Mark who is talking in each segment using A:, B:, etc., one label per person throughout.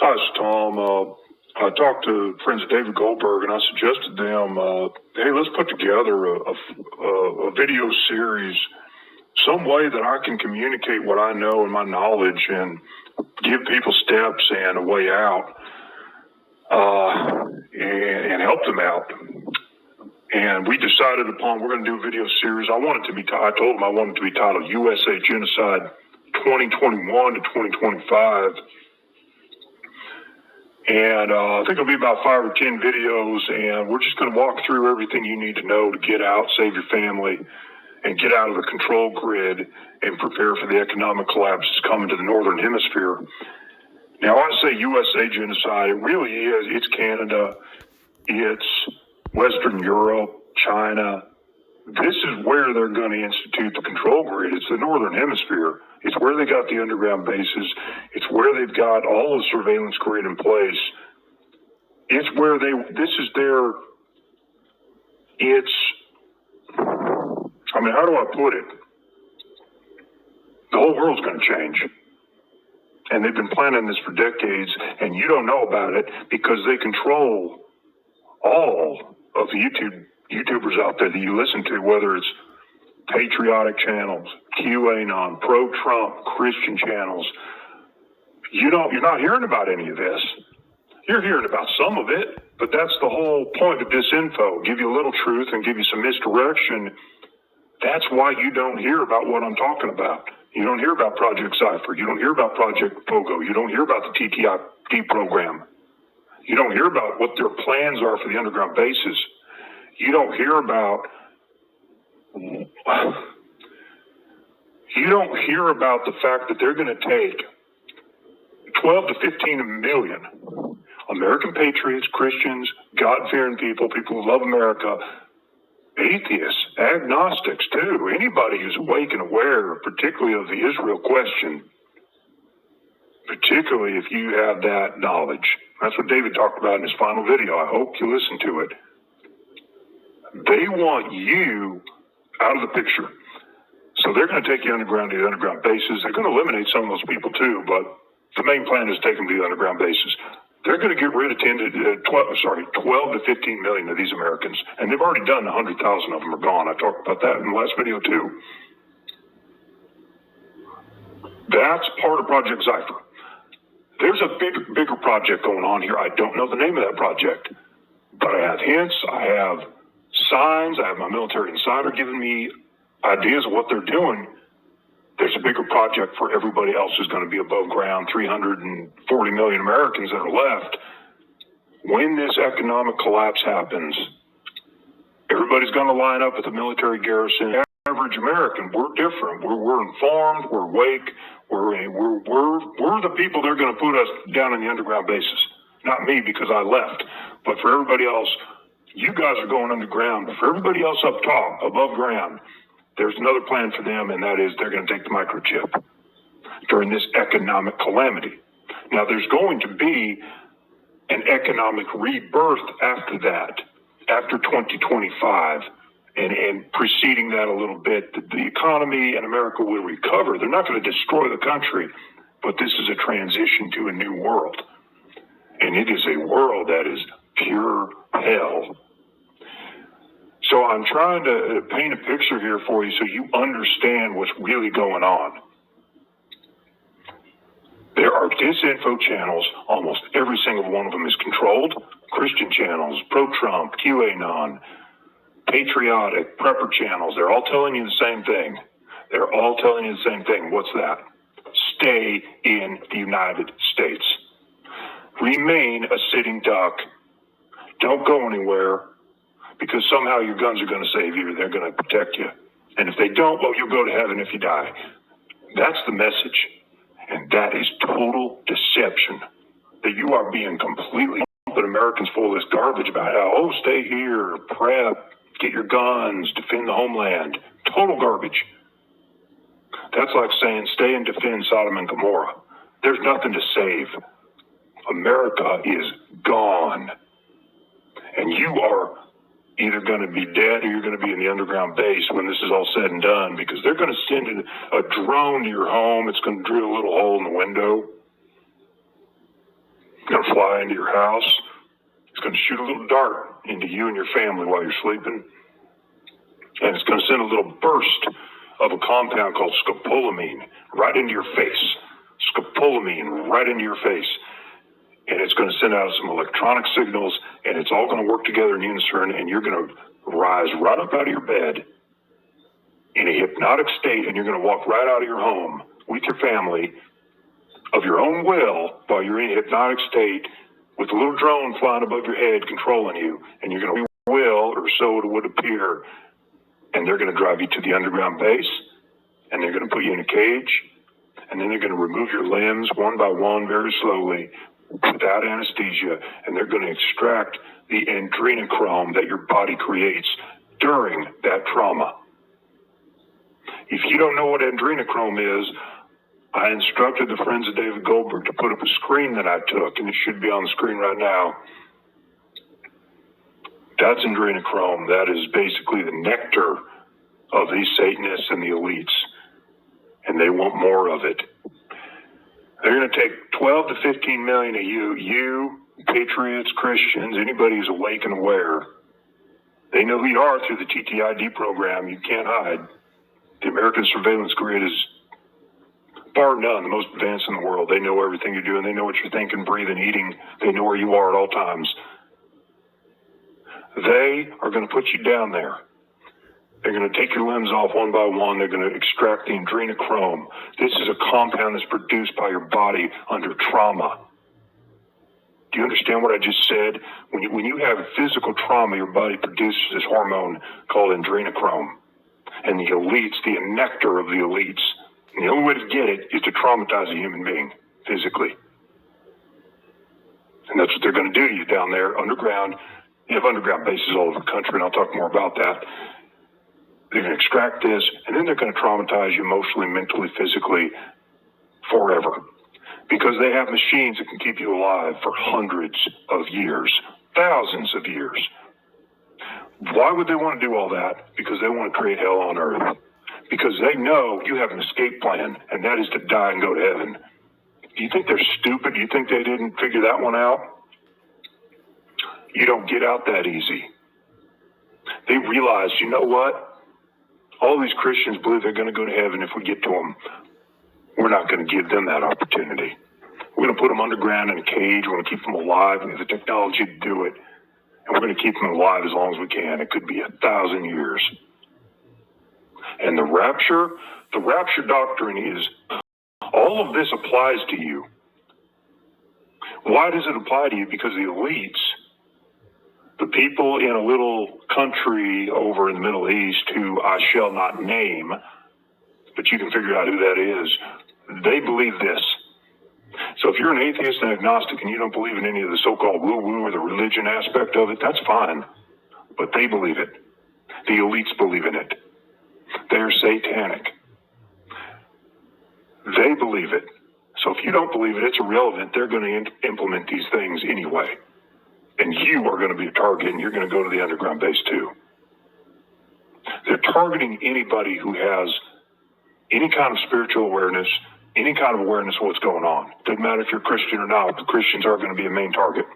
A: Hi, it's Tom. I talked to friends of David Goldberg, and I suggested them, hey, let's put together a video series, some way that I can communicate what I know and my knowledge and give people steps and a way out, and help them out. And we decided upon, we're going to do a video series. I told them I wanted it to be titled USA Genocide 2021 to 2025. And I think it'll be about 5 or 10 videos, and we're just going to walk through everything you need to know to get out, save your family, and get out of the control grid and prepare for the economic collapse that's coming to the Northern Hemisphere. Now, I say USA genocide. It really is. It's Canada. It's Western Europe, China. This is where they're going to institute the control grid. It's the Northern Hemisphere. It's where they got the underground bases. It's where they've got all the surveillance grid in place. It's where how do I put it? The whole world's going to change. And they've been planning this for decades, and you don't know about it because they control all of the YouTubers out there that you listen to, whether it's patriotic channels, QAnon, pro-Trump, Christian channels. You're not hearing about any of this. You're hearing about some of it, but that's the whole point of disinfo. Give you a little truth and give you some misdirection. That's why you don't hear about what I'm talking about. You don't hear about Project Cypher. You don't hear about Project Pogo. You don't hear about the TTIP program. You don't hear about what their plans are for the underground bases. You don't hear about the fact that they're going to take 12 to 15 million American patriots, Christians, God-fearing people who love America, atheists, agnostics too, anybody who's awake and aware, particularly of the Israel question, particularly if you have that knowledge. That's what David talked about in his final video. I hope you listen to it. They want you out of the picture. So they're going to take you underground to the underground bases. They're going to eliminate some of those people too, but the main plan is to take them to the underground bases. They're going to get rid of 12 to 15 million of these Americans, and they've already done 100,000 of them are gone. I talked about that in the last video too. That's part of Project Cypher. There's a bigger project going on here. I don't know the name of that project, but I have hints. I have signs. I have my military insider giving me ideas of what they're doing. There's a bigger project for everybody else who's going to be above ground, 340 million Americans that are left. When this economic collapse happens, everybody's going to line up at the military garrison. Average American, we're different. We're informed. We're awake. We're the people that are going to put us down in the underground bases. Not me, because I left. But for everybody else, you guys are going underground. But for everybody else up top, above ground, there's another plan for them, and that is they're going to take the microchip during this economic calamity. Now, there's going to be an economic rebirth after that, after 2025, and preceding that a little bit. The economy in America will recover. They're not going to destroy the country, but this is a transition to a new world. And it is a world that is pure hell. So I'm trying to paint a picture here for you so you understand what's really going on. There are disinfo channels. Almost every single one of them is controlled. Christian channels, pro-Trump, QAnon, patriotic, prepper channels. They're all telling you the same thing. What's that? Stay in the United States. Remain a sitting duck. Don't go anywhere. Because somehow your guns are going to save you, they're going to protect you. And if they don't, well, you'll go to heaven if you die. That's the message. And that is total deception. That you are being completely pumping Americans full of this garbage about how, stay here, prep, get your guns, defend the homeland. Total garbage. That's like saying stay and defend Sodom and Gomorrah. There's nothing to save. America is gone. And you are either going to be dead or you're going to be in the underground base when this is all said and done, because they're going to send a drone to your home. It's going to drill a little hole in the window. It's going to fly into your house. It's going to shoot a little dart into you and your family while you're sleeping. And it's going to send a little burst of a compound called scopolamine right into your face. Scopolamine right into your face. And it's going to send out some electronic signals, and it's all going to work together in unison, and you're going to rise right up out of your bed in a hypnotic state, and you're going to walk right out of your home with your family of your own will while you're in a hypnotic state with a little drone flying above your head controlling you, and you're going to will, or so it would appear, and they're going to drive you to the underground base, and they're going to put you in a cage, and then they're going to remove your limbs one by one very slowly without anesthesia, and they're going to extract the adrenochrome that your body creates during that trauma. If you don't know what adrenochrome is, I instructed the friends of David Goldberg to put up a screen that I took, and it should be on the screen right now. That's adrenochrome. That is basically the nectar of these Satanists and the elites, and they want more of it. They're going to take 12 to 15 million of you, patriots, Christians, anybody who's awake and aware. They know who you are through the TTID program. You can't hide. The American surveillance grid is bar none the most advanced in the world. They know everything you're doing. They know what you're thinking, breathing, eating. They know where you are at all times. They are going to put you down there. They're going to take your limbs off one by one. They're going to extract the adrenochrome. This is a compound that's produced by your body under trauma. Do you understand what I just said? When you have physical trauma, your body produces this hormone called adrenochrome. And the elites, the nectar of the elites, and the only way to get it is to traumatize a human being physically. And that's what they're going to do to you down there underground. You have underground bases all over the country, and I'll talk more about that. They're going to extract this, and then they're going to traumatize you emotionally, mentally, physically, forever. Because they have machines that can keep you alive for hundreds of years, thousands of years. Why would they want to do all that? Because they want to create hell on earth. Because they know you have an escape plan, and that is to die and go to heaven. Do you think they're stupid? Do you think they didn't figure that one out? You don't get out that easy. They realize, you know what? All these Christians believe they're going to go to heaven if we get to them. We're not going to give them that opportunity. We're going to put them underground in a cage. We're going to keep them alive. We have the technology to do it. And we're going to keep them alive as long as we can. It could be 1,000 years. And the rapture doctrine is, all of this applies to you. Why does it apply to you? Because the elites, the people in a little country over in the Middle East who I shall not name, but you can figure out who that is, they believe this. So if you're an atheist and agnostic and you don't believe in any of the so-called woo-woo or the religion aspect of it, that's fine. But they believe it. The elites believe in it. They're satanic. They believe it. So if you don't believe it, it's irrelevant. They're going to implement these things anyway. And you are going to be a target, and you're going to go to the underground base too. They're targeting anybody who has any kind of spiritual awareness, any kind of awareness of what's going on. Doesn't matter if you're Christian or not, the Christians are going to be a main target.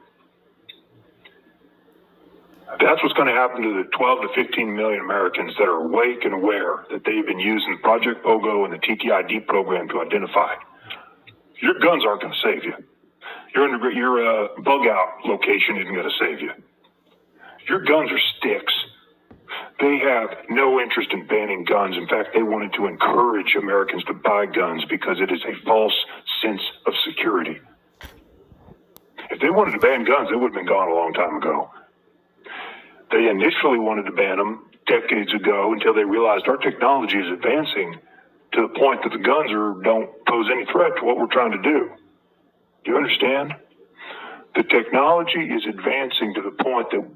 A: That's what's going to happen to the 12 to 15 million Americans that are awake and aware that they've been using Project Pogo and the TTID program to identify. Your guns aren't going to save you. Your bug out location isn't going to save you. Your guns are sticks. They have no interest in banning guns. In fact, they wanted to encourage Americans to buy guns because it is a false sense of security. If they wanted to ban guns, they would have been gone a long time ago. They initially wanted to ban them decades ago until they realized our technology is advancing to the point that the guns don't pose any threat to what we're trying to do. Do you understand? The technology is advancing to the point that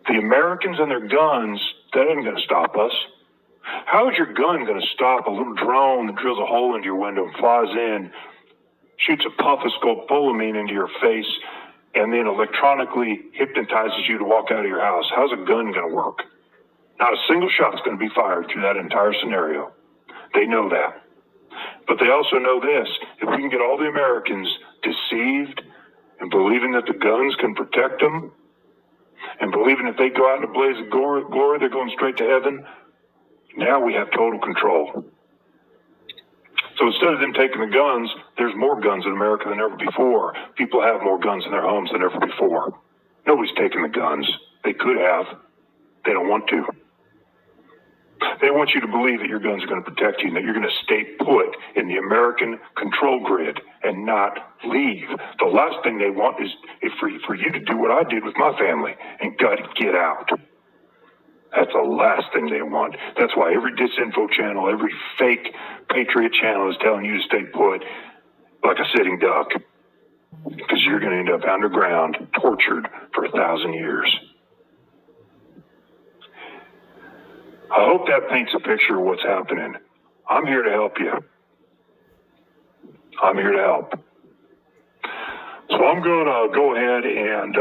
A: the Americans and their guns, that ain't going to stop us. How is your gun going to stop a little drone that drills a hole into your window and flies in, shoots a puff of scopolamine into your face, and then electronically hypnotizes you to walk out of your house. How's a gun going to work? Not a single shot's going to be fired through that entire scenario. They know that. But they also know this: if we can get all the Americans deceived and believing that the guns can protect them, and believing if they go out in a blaze of glory, they're going straight to heaven, now we have total control. So instead of them taking the guns, there's more guns in America than ever before. People have more guns in their homes than ever before. Nobody's taking the guns. They could have. They don't want to. They want you to believe that your guns are going to protect you and that you're going to stay put in the American control grid and not leave. The last thing they want is for you to do what I did with my family and get out. That's the last thing they want. That's why every disinfo channel, every fake patriot channel is telling you to stay put like a sitting duck, because you're going to end up underground, tortured for 1,000 years. I hope that paints a picture of what's happening. I'm here to help you. I'm here to help. So I'm going to go ahead and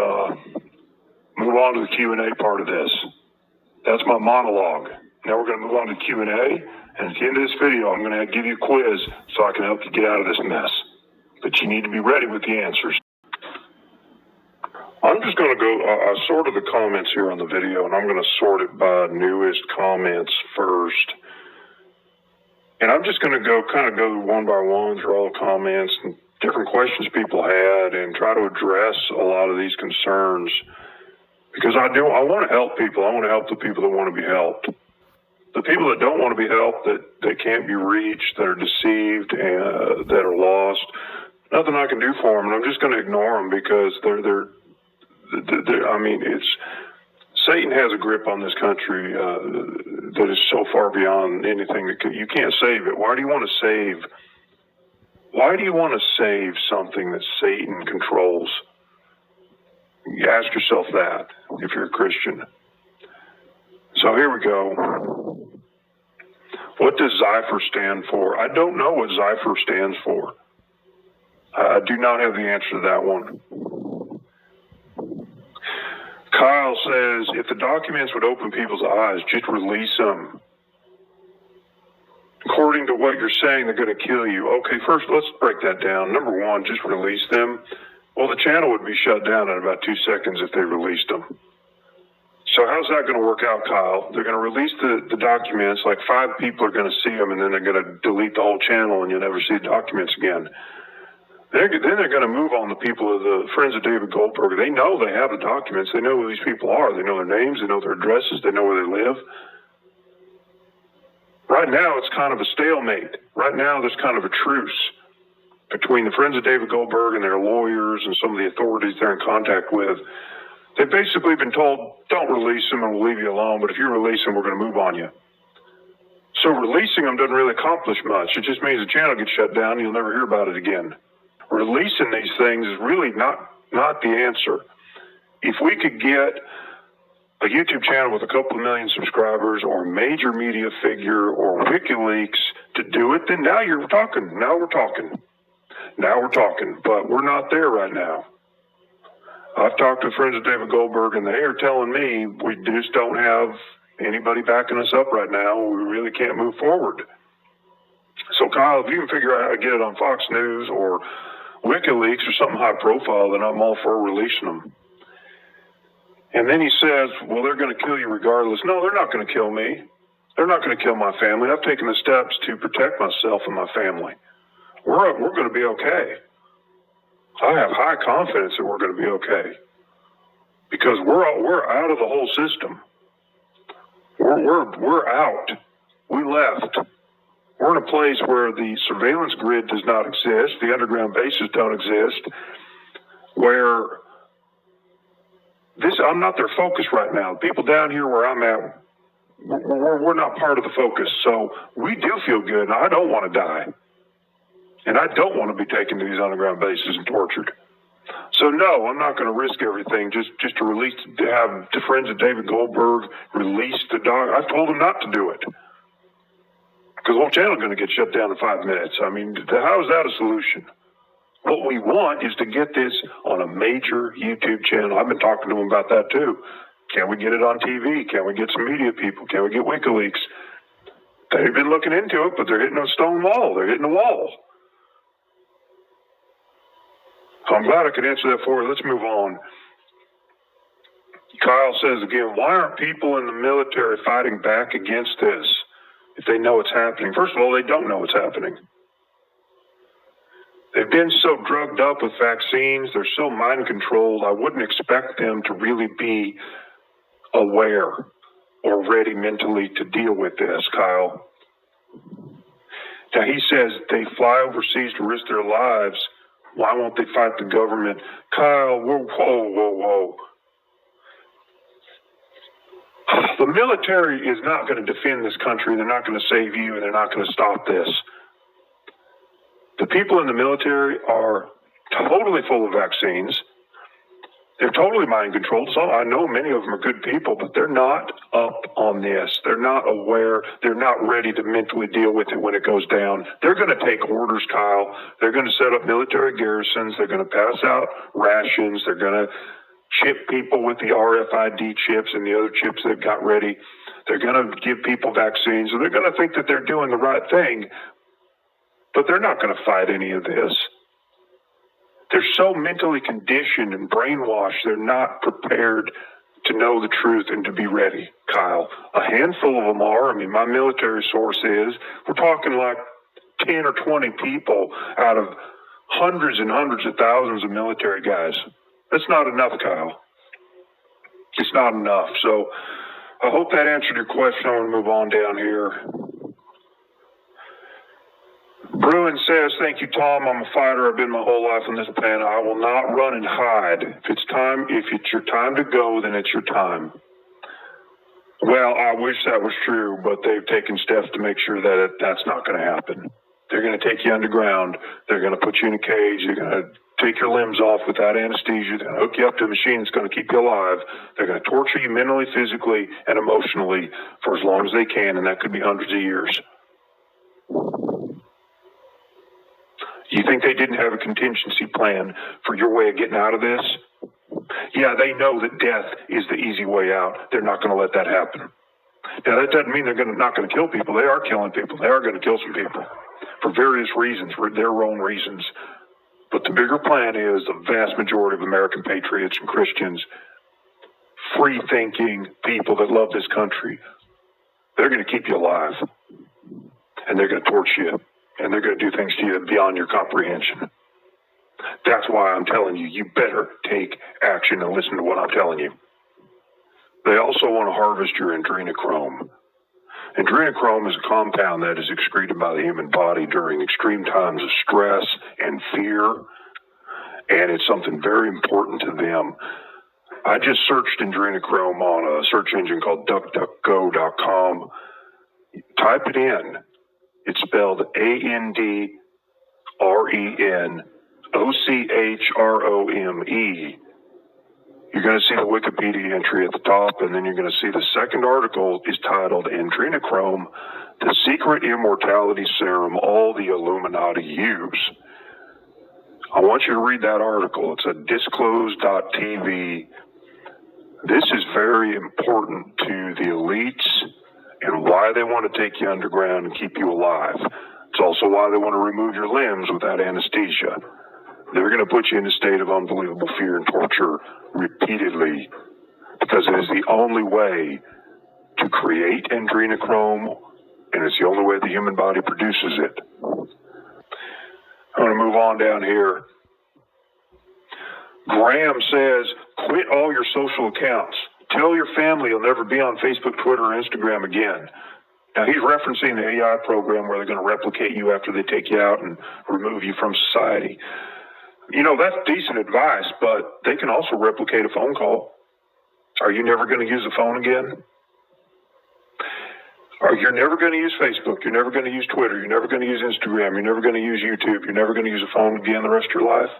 A: move on to the Q&A part of this. That's my monologue. Now we're going to move on to Q&A, and at the end of this video, I'm going to give you a quiz so I can help you get out of this mess. But you need to be ready with the answers. I'm just going to go, I sorted the comments here on the video, and I'm going to sort it by newest comments first. And I'm just going to go one by one through all the comments and different questions people had and try to address a lot of these concerns. Because I want to help people. I want to help the people that want to be helped. The people that don't want to be helped, that can't be reached, that are deceived, and that are lost, nothing I can do for them. And I'm just going to ignore them because Satan has a grip on this country that is so far beyond anything that you can't save it. Why do you want to save something that Satan controls? You ask yourself that if you're a Christian. So here we go. What does Zypher stand for? I don't know what Zypher stands for. I do not have the answer to that one. Kyle says, if the documents would open people's eyes, just release them. According to what you're saying, they're going to kill you. Okay, first, let's break that down. Number one, just release them. Well, the channel would be shut down in about 2 seconds if they released them. So how's that going to work out, Kyle? They're going to release the documents, like 5 people are going to see them, and then they're going to delete the whole channel, and you'll never see the documents again. Then they're going to move on the people of the Friends of David Goldberg. They know they have the documents. They know who these people are. They know their names. They know their addresses. They know where they live. Right now, it's kind of a stalemate. Right now, there's kind of a truce between the Friends of David Goldberg and their lawyers and some of the authorities they're in contact with. They've basically been told, don't release them and we'll leave you alone, but if you release them, we're going to move on you. So releasing them doesn't really accomplish much. It just means the channel gets shut down and you'll never hear about it again. Releasing these things is really not the answer. If we could get a YouTube channel with a couple of million subscribers or a major media figure or WikiLeaks to do it, then now you're talking. Now we're talking. But we're not there right now. I've talked to Friends of David Goldberg, and they are telling me we just don't have anybody backing us up right now. We really can't move forward. So, Kyle, if you can figure out how to get it on Fox News or WikiLeaks or something high profile, then I'm all for releasing them. And then he says, well, they're going to kill you regardless. No, they're not going to kill me. They're not going to kill my family. I've taken the steps to protect myself and my family. We're going to be okay. I have high confidence that we're going to be okay because we're out of the whole system. We're out. We left. We're in a place where the surveillance grid does not exist. The underground bases don't exist. Where I'm not their focus right now. People down here where I'm at, we're not part of the focus. So we do feel good, and I don't want to die. And I don't want to be taken to these underground bases and tortured. So no, I'm not going to risk everything just to have the Friends of David Goldberg release the dog. I've told them not to do it. Because the whole channel is going to get shut down in 5 minutes. I mean, how is that a solution? What we want is to get this on a major YouTube channel. I've been talking to them about that too. Can we get it on TV? Can we get some media people? Can we get WikiLeaks? They've been looking into it, but they're hitting a stone wall. They're hitting a wall. So I'm glad I could answer that for you. Let's move on. Kyle says again, why aren't people in the military fighting back against this if they know it's happening? First of all, they don't know it's happening. They've been so drugged up with vaccines. They're so mind controlled. I wouldn't expect them to really be aware or ready mentally to deal with this, Kyle. Now, he says they fly overseas to risk their lives. Why won't they fight the government? Kyle, whoa. The military is not going to defend this country. They're not going to save you, and they're not going to stop this. The people in the military are totally full of vaccines. They're totally mind controlled. So I know many of them are good people, but they're not up on this. They're not aware. They're not ready to mentally deal with it when it goes down. They're going to take orders, Kyle. They're going to set up military garrisons. They're going to pass out rations. They're going to chip people with the RFID chips and the other chips they've got ready. They're going to give people vaccines. And they're going to think that they're doing the right thing, but they're not going to fight any of this. They're so mentally conditioned and brainwashed, they're not prepared to know the truth and to be ready, Kyle. A handful of them are. I mean, my military source is, we're talking like 10 or 20 people out of hundreds and hundreds of thousands of military guys. That's not enough, Kyle. It's not enough. So I hope that answered your question. I want to move on down here. Bruin says, thank you, Tom. I'm a fighter. I've been my whole life on this planet. I will not run and hide. If it's your time to go, then it's your time. Well, I wish that was true, but they've taken steps to make sure that that's not going to happen. They're going to take you underground. They're going to put you in a cage. They're going to take your limbs off without anesthesia. They're going to hook you up to a machine that's going to keep you alive. They're going to torture you mentally, physically, and emotionally for as long as they can, and that could be hundreds of years. You think they didn't have a contingency plan for your way of getting out of this? Yeah, they know that death is the easy way out. They're not going to let that happen. Now, that doesn't mean they're not going to kill people. They are killing people. They are going to kill some people for various reasons, for their own reasons. But the bigger plan is the vast majority of American patriots and Christians, free-thinking people that love this country, they're going to keep you alive. And they're going to torture you. And they're going to do things to you beyond your comprehension. That's why I'm telling you, you better take action and listen to what I'm telling you. They also want to harvest your adrenochrome. Adrenochrome is a compound that is excreted by the human body during extreme times of stress and fear, and it's something very important to them. I just searched adrenochrome on a search engine called DuckDuckGo.com. Type it in. It's spelled ANDRENOCHROME. You're going to see the Wikipedia entry at the top, and then you're going to see the second article is titled Adrenochrome, the Secret Immortality Serum All the Illuminati Use. I want you to read that article. It's at disclose.tv. This is very important to the elites and why they want to take you underground and keep you alive. It's also why they want to remove your limbs without anesthesia. They're going to put you in a state of unbelievable fear and torture repeatedly because it is the only way to create adrenochrome, and it's the only way the human body produces it. I'm going to move on down here. Graham says, quit all your social accounts. Tell your family you'll never be on Facebook, Twitter, or Instagram again. Now, he's referencing the AI program where they're going to replicate you after they take you out and remove you from society. You know, that's decent advice, but they can also replicate a phone call. Are you never going to use a phone again? Or you're never going to use Facebook. You're never going to use Twitter. You're never going to use Instagram. You're never going to use YouTube. You're never going to use a phone again the rest of your life.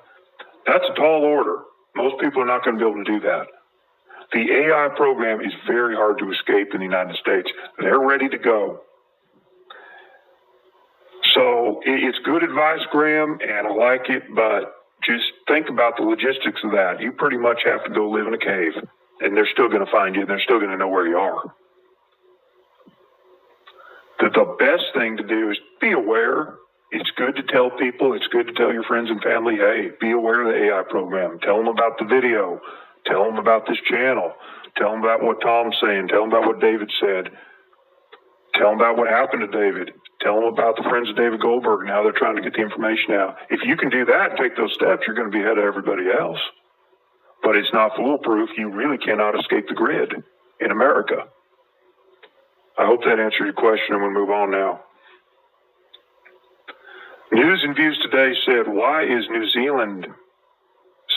A: That's a tall order. Most people are not going to be able to do that. The AI program is very hard to escape in the United States. They're ready to go. So it's good advice, Graham, and I like it, but just think about the logistics of that. You pretty much have to go live in a cave, and they're still going to find you, and they're still going to know where you are. The best thing to do is be aware. It's good to tell people, it's good to tell your friends and family, hey, be aware of the AI program. Tell them about the video. Tell them about this channel. Tell them about what Tom's saying. Tell them about what David said. Tell them about what happened to David. Tell them about the friends of David Goldberg and how they're trying to get the information out. If you can do that and take those steps, you're going to be ahead of everybody else. But it's not foolproof. You really cannot escape the grid in America. I hope that answered your question, and we'll move on now. News and Views today said, why is New Zealand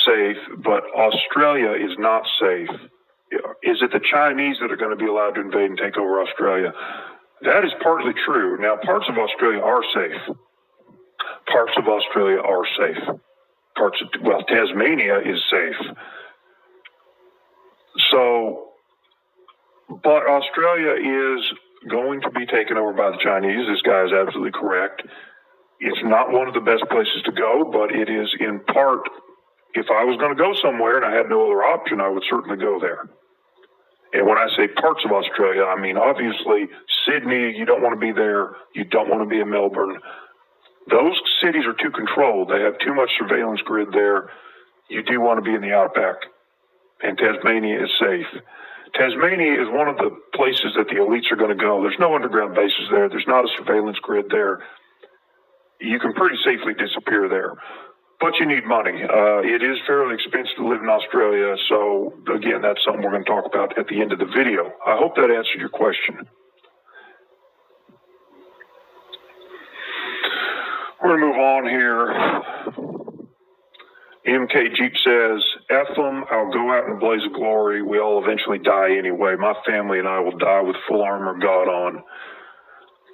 A: safe, but Australia is not safe? Is it the Chinese that are going to be allowed to invade and take over Australia? That is partly true. Now, parts of Australia are safe. Parts of Australia are safe. Tasmania is safe. But Australia is going to be taken over by the Chinese. This guy is absolutely correct. It's not one of the best places to go, but it is in part, if I was going to go somewhere and I had no other option, I would certainly go there. And when I say parts of Australia, I mean, obviously, Sydney, you don't want to be there. You don't want to be in Melbourne. Those cities are too controlled. They have too much surveillance grid there. You do want to be in the outback. And Tasmania is safe. Tasmania is one of the places that the elites are going to go. There's no underground bases there. There's not a surveillance grid there. You can pretty safely disappear there. But you need money. It is fairly expensive to live in Australia. So, again, that's something we're going to talk about at the end of the video. I hope that answered your question. We're going to move on here. MK Jeep says, F them, I'll go out in a blaze of glory. We all eventually die anyway. My family and I will die with full armor of God on.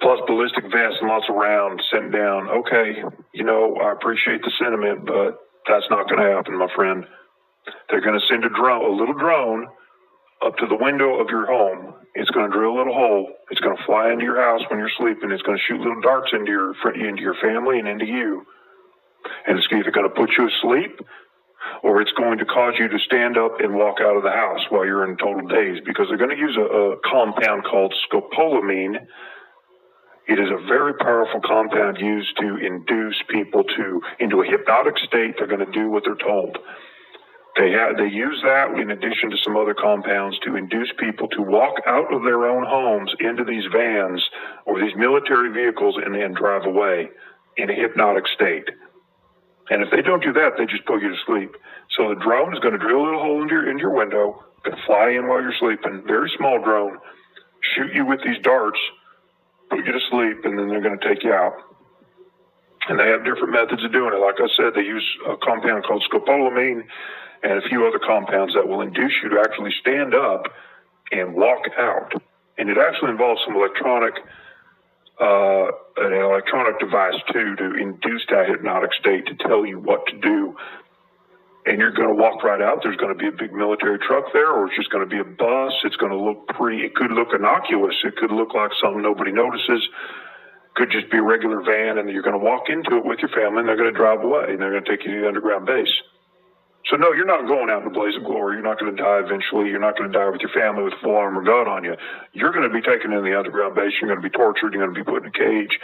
A: Plus ballistic vests and lots of rounds sent down. Okay, I appreciate the sentiment, but that's not going to happen, my friend. They're going to send a little drone up to the window of your home. It's going to drill a little hole. It's going to fly into your house when you're sleeping. It's going to shoot little darts into your family and into you. And it's either going to put you asleep, or it's going to cause you to stand up and walk out of the house while you're in total daze, because they're going to use a compound called scopolamine. It is a very powerful compound used to induce people into a hypnotic state. They're going to do what they're told. They use that in addition to some other compounds to induce people to walk out of their own homes into these vans or these military vehicles and then drive away in a hypnotic state. And if they don't do that, they just put you to sleep. So the drone is going to drill a little hole into your window, going to fly in while you're sleeping, very small drone, shoot you with these darts, put you to sleep, and then they're going to take you out. And they have different methods of doing it. Like I said, they use a compound called scopolamine and a few other compounds that will induce you to actually stand up and walk out. And it actually involves some an electronic device too, to induce that hypnotic state to tell you what to do. And you're going to walk right out. There's going to be a big military truck there, or it's just going to be a bus. It's going to look it could look innocuous. It could look like something nobody notices. Could just be a regular van, and you're going to walk into it with your family, and they're going to drive away, and they're going to take you to the underground base. So no, you're not going out in a blaze of glory. You're not going to die eventually. You're not going to die with your family with full armor of God on you. You're going to be taken in the underground base. You're going to be tortured. You're going to be put in a cage,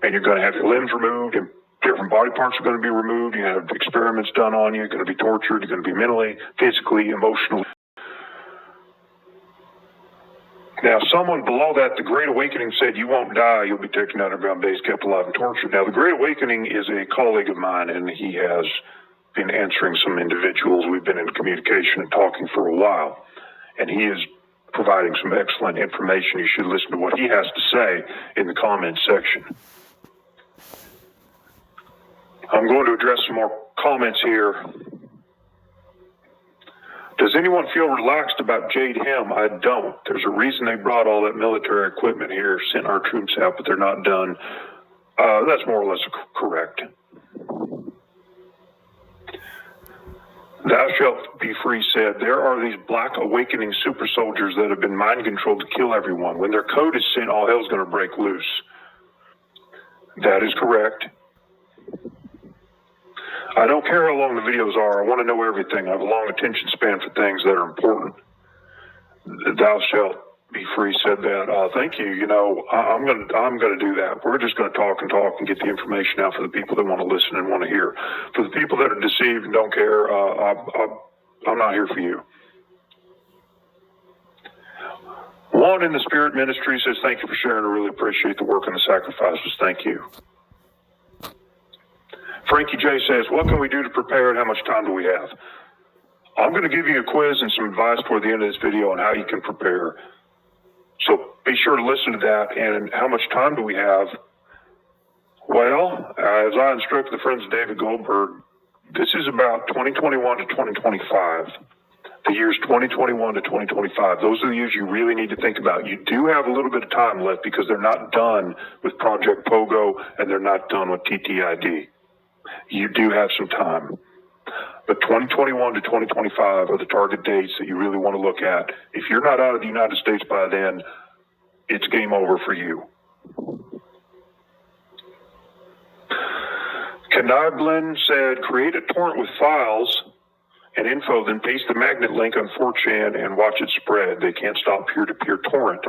A: and you're going to have your limbs removed, and different body parts are going to be removed. You're going to have experiments done on you. You're going to be tortured. You're going to be mentally, physically, emotionally. Now, someone below that, the Great Awakening, said you won't die. You'll be taken to underground base, kept alive, and tortured. Now, the Great Awakening is a colleague of mine, and he has been answering some individuals. We've been in communication and talking for a while, and he is providing some excellent information. You should listen to what he has to say in the comments section. I'm going to address some more comments here. Does anyone feel relaxed about Jade Hem? I don't. There's a reason they brought all that military equipment here, sent our troops out, but they're not done. That's more or less correct. Thou shalt be free said, there are these black awakening super soldiers that have been mind controlled to kill everyone. When their code is sent, all hell's going to break loose. That is correct. I don't care how long the videos are. I want to know everything. I have a long attention span for things that are important. Thou shalt be free said that. Thank you. You know, I'm gonna do that. We're just gonna talk and get the information out for the people that want to listen and want to hear. For the people that are deceived and don't care, I'm not here for you. One in the Spirit Ministry says, thank you for sharing. I really appreciate the work and the sacrifices. Thank you. Frankie J says, what can we do to prepare and how much time do we have? I'm going to give you a quiz and some advice toward the end of this video on how you can prepare. So be sure to listen to that. And how much time do we have? Well, as I instruct the friends of David Goldberg, this is about 2021 to 2025. The years 2021 to 2025. Those are the years you really need to think about. You do have a little bit of time left because they're not done with Project Pogo and they're not done with TTID. You do have some time. But 2021 to 2025 are the target dates that you really want to look at. If you're not out of the United States by then, it's game over for you. Kniblin said, create a torrent with files and info, then paste the magnet link on 4chan and watch it spread. They can't stop peer-to-peer torrent.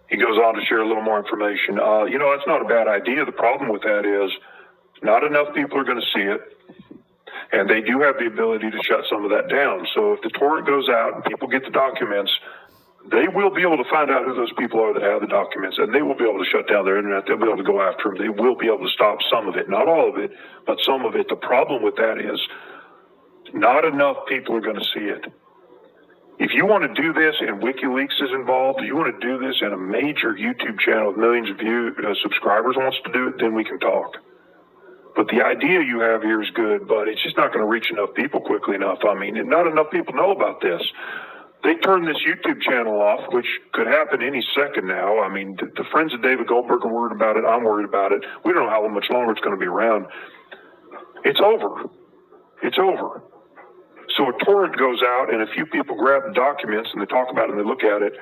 A: He goes on to share a little more information. You know, that's not a bad idea. The problem with that is not enough people are going to see it, and they do have the ability to shut some of that down. So if the torrent goes out and people get the documents, they will be able to find out who those people are that have the documents, and they will be able to shut down their internet. They'll be able to go after them. They will be able to stop some of it, not all of it, but some of it. The problem with that is not enough people are going to see it. If you want to do this and WikiLeaks is involved, if you want to do this and a major YouTube channel with millions of subscribers wants to do it, then we can talk. But the idea you have here is good, but it's just not going to reach enough people quickly enough. I mean, and not enough people know about this. They turned this YouTube channel off, which could happen any second now. I mean, the friends of David Goldberg are worried about it. I'm worried about it. We don't know how much longer it's going to be around. It's over. It's over. So a torrent goes out and a few people grab the documents and they talk about it and they look at it.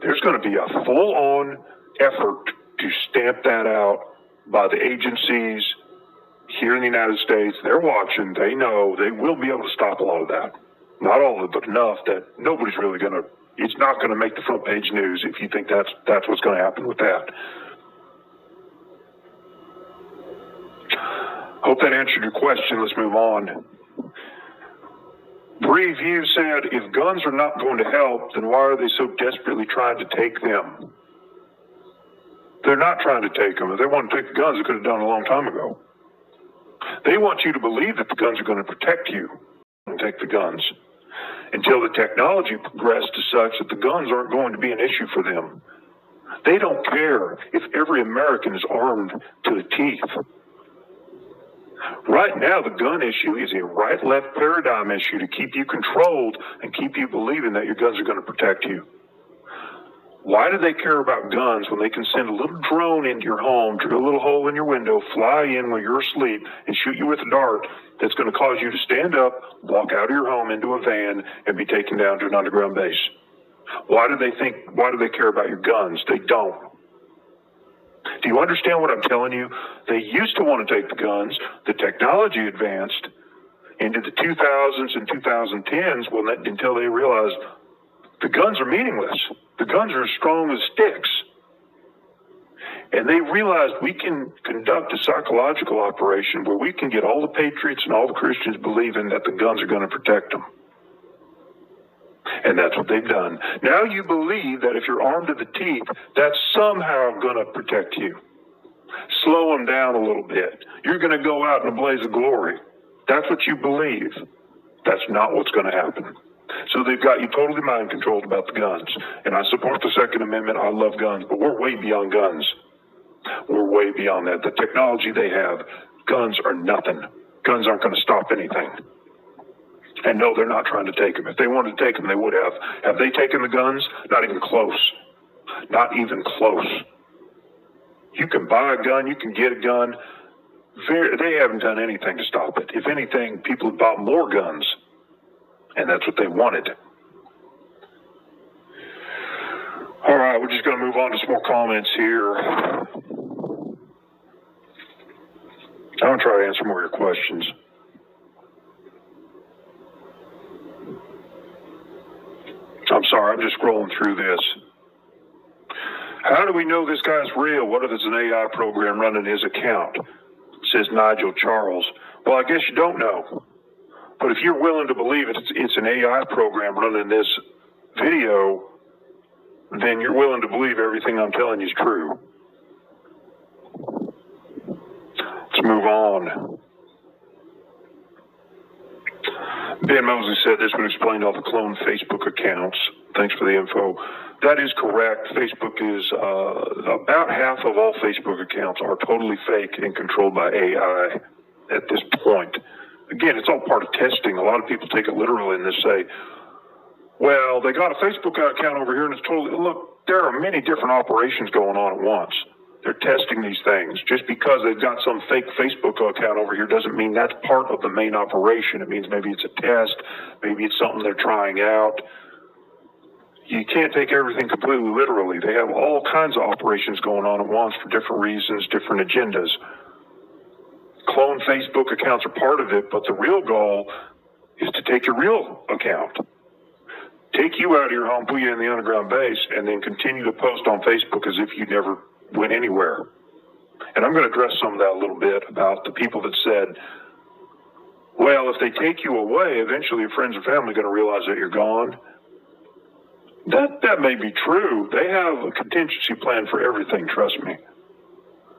A: There's going to be a full-on effort to stamp that out by the agencies here in the United States. They're watching. They know. They will be able to stop a lot of that. Not all of it, but enough that nobody's really going to, it's not going to make the front page news if you think that's what's going to happen with that. Hope that answered your question. Let's move on. Bree View said, if guns are not going to help, then why are they so desperately trying to take them? They're not trying to take them. If they want to take the guns, they could have done it a long time ago. They want you to believe that the guns are going to protect you and take the guns until the technology progressed to such that the guns aren't going to be an issue for them. They don't care if every American is armed to the teeth. Right now, the gun issue is a right-left paradigm issue to keep you controlled and keep you believing that your guns are going to protect you. Why do they care about guns when they can send a little drone into your home, drill a little hole in your window, fly in when you're asleep, and shoot you with a dart that's going to cause you to stand up, walk out of your home into a van, and be taken down to an underground base? Why do they care about your guns? They don't. Do you understand what I'm telling you? They used to want to take the guns. The technology advanced into the 2000s and 2010s until they realized the guns are meaningless. The guns are as strong as sticks. And they realized we can conduct a psychological operation where we can get all the patriots and all the Christians believing that the guns are going to protect them. And that's what they've done. Now you believe that if you're armed to the teeth, that's somehow going to protect you. Slow them down a little bit. You're going to go out in a blaze of glory. That's what you believe. That's not what's going to happen. So they've got you totally mind controlled about the guns. And I support the Second Amendment. I love guns, but we're way beyond guns. We're way beyond that. The technology they have, guns are nothing. Guns aren't going to stop anything. And no, they're not trying to take them. If they wanted to take them, they would have. Have they taken the guns? Not even close. Not even close. You can buy a gun. You can get a gun. They haven't done anything to stop it. If anything, people have bought more guns. And that's what they wanted. All right, we're just going to move on to some more comments here. I'm going to try to answer more of your questions. I'm sorry, I'm just scrolling through this. How do we know this guy's real? What if it's an AI program running his account? Says Nigel Charles. Well, I guess you don't know. But if you're willing to believe it's an AI program running this video, then you're willing to believe everything I'm telling you is true. Let's move on. Ben Mosley said this would explain all the cloned Facebook accounts. Thanks for the info. That is correct. Facebook is about half of all Facebook accounts are totally fake and controlled by AI at this point. Again, it's all part of testing. A lot of people take it literally and they say, well, they got a Facebook account over here and it's totally, look, there are many different operations going on at once. They're testing these things. Just because they've got some fake Facebook account over here doesn't mean that's part of the main operation. It means maybe it's a test, maybe it's something they're trying out. You can't take everything completely literally. They have all kinds of operations going on at once for different reasons, different agendas. Clone Facebook accounts are part of it, but the real goal is to take your real account, take you out of your home, put you in the underground base, and then continue to post on Facebook as if you never went anywhere. And I'm going to address some of that a little bit about the people that said, well, if they take you away, eventually your friends and family are going to realize that you're gone. That may be true. They have a contingency plan for everything, trust me.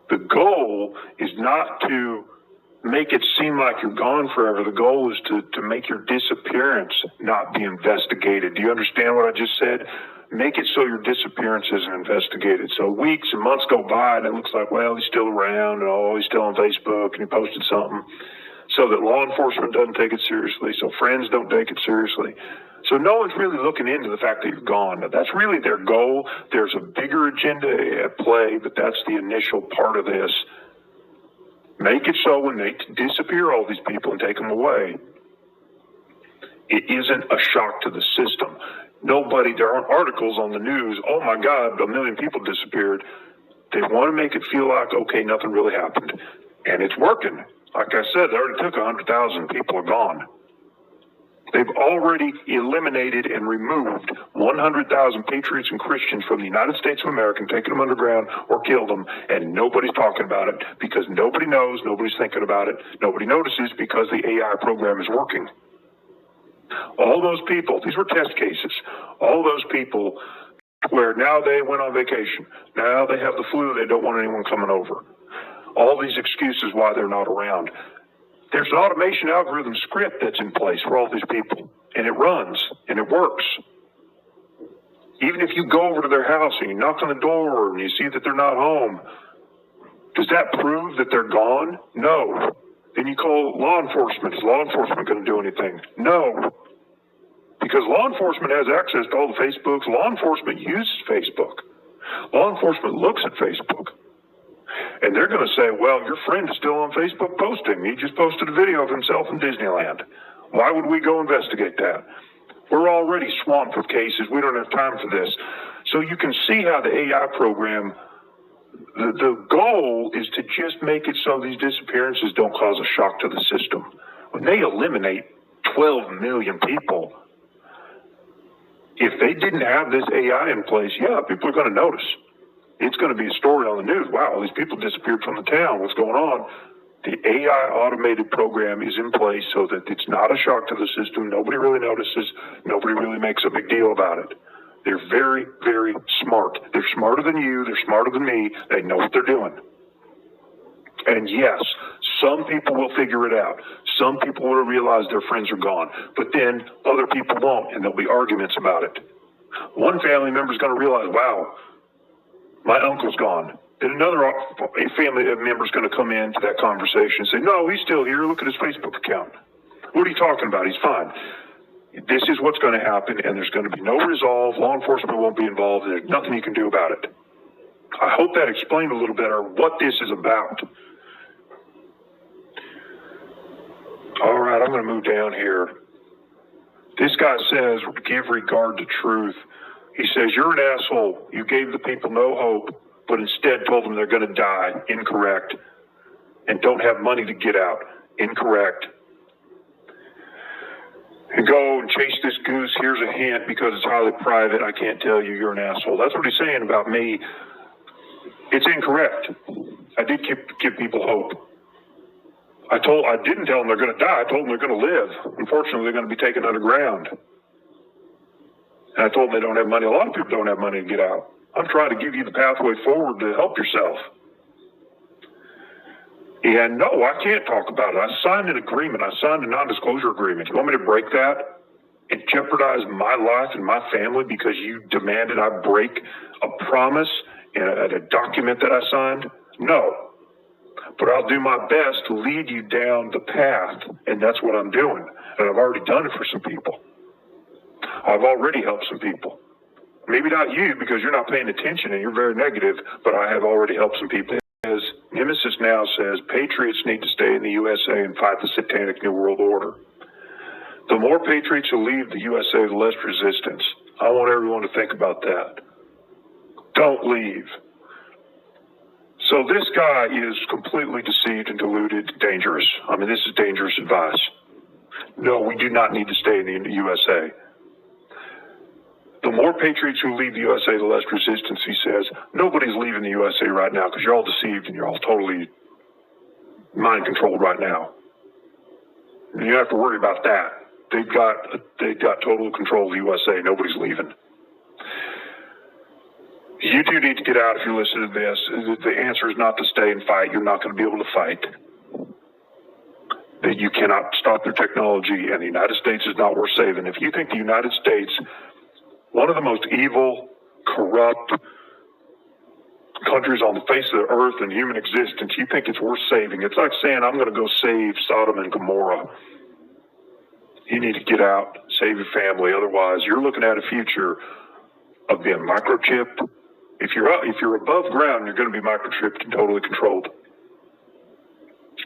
A: The goal is not to make it seem like you're gone forever. The goal is to make your disappearance not be investigated. Do you understand what I just said? Make it so your disappearance isn't investigated. So weeks and months go by and it looks like, well, he's still around and oh, he's still on Facebook and he posted something, so that law enforcement doesn't take it seriously, so friends don't take it seriously. So no one's really looking into the fact that you're gone. Now, that's really their goal. There's a bigger agenda at play, but that's the initial part of this. Make it so when they disappear all these people and take them away, it isn't a shock to the system. There aren't articles on the news, oh my God, 1 million people disappeared. They want to make it feel like, okay, nothing really happened. And it's working. Like I said, they already took 100,000 people are gone. They've already eliminated and removed 100,000 patriots and Christians from the United States of America, taken them underground or killed them, and nobody's talking about it because nobody knows, nobody's thinking about it, nobody notices because the AI program is working. All those people, these were test cases, all those people where now they went on vacation, now they have the flu, they don't want anyone coming over. All these excuses why they're not around. There's an automation algorithm script that's in place for all these people, and it runs, and it works. Even if you go over to their house and you knock on the door and you see that they're not home, does that prove that they're gone? No. Then you call law enforcement. Is law enforcement going to do anything? No. Because law enforcement has access to all the Facebooks. Law enforcement uses Facebook. Law enforcement looks at Facebook. And they're going to say, well, your friend is still on Facebook posting. He just posted a video of himself in Disneyland. Why would we go investigate that? We're already swamped with cases. We don't have time for this. So you can see how the AI program, the goal is to just make it so these disappearances don't cause a shock to the system. When they eliminate 12 million people, if they didn't have this AI in place, yeah, people are going to notice. It's going to be a story on the news. Wow, these people disappeared from the town. What's going on? The AI automated program is in place so that it's not a shock to the system. Nobody really notices. Nobody really makes a big deal about it. They're very, very smart. They're smarter than you. They're smarter than me. They know what they're doing. And yes, some people will figure it out. Some people will realize their friends are gone. But then other people won't, and there'll be arguments about it. One family member is going to realize, wow, my uncle's gone. And another family member is going to come into that conversation and say, no, he's still here. Look at his Facebook account. What are you talking about? He's fine. This is what's going to happen, and there's going to be no resolve. Law enforcement won't be involved, and there's nothing you can do about it. I hope that explained a little better what this is about. All right, I'm going to move down here. This guy says, give regard to truth. He says, you're an asshole. You gave the people no hope, but instead told them they're going to die. Incorrect. and don't have money to get out. Incorrect. And go and chase this goose. Here's a hint, because it's highly private. I can't tell you, you're an asshole. That's what he's saying about me. It's incorrect. I did give people hope. I didn't tell them they're going to die. I told them they're going to live. Unfortunately, they're going to be taken underground. And I told them they don't have money. A lot of people don't have money to get out. I'm trying to give you the pathway forward to help yourself. And no, I can't talk about it. I signed an agreement. I signed a non-disclosure agreement. You want me to break that and jeopardize my life and my family because you demanded I break a promise and a document that I signed? No. But I'll do my best to lead you down the path, and that's what I'm doing. And I've already done it for some people. I've already helped some people. Maybe not you, because you're not paying attention and you're very negative, but I have already helped some people. As Nemesis now says, patriots need to stay in the USA and fight the satanic New World Order. The more patriots who leave the USA, the less resistance. I want everyone to think about that. Don't leave. So this guy is completely deceived and deluded, dangerous. I mean, this is dangerous advice. No, we do not need to stay in the USA. The more patriots who leave the USA, the less resistance, he says. Nobody's leaving the USA right now because you're all deceived and you're all totally mind controlled right now. And you don't have to worry about that. They've got total control of the USA. Nobody's leaving. You do need to get out if you're listening to this. The answer is not to stay and fight. You're not going to be able to fight. That you cannot stop their technology, and the United States is not worth saving. If you think the United States, one of the most evil, corrupt countries on the face of the earth and human existence, you think it's worth saving. It's like saying, I'm going to go save Sodom and Gomorrah. You need to get out, save your family. Otherwise, you're looking at a future of being microchipped. If you're above ground, you're going to be microchipped and totally controlled.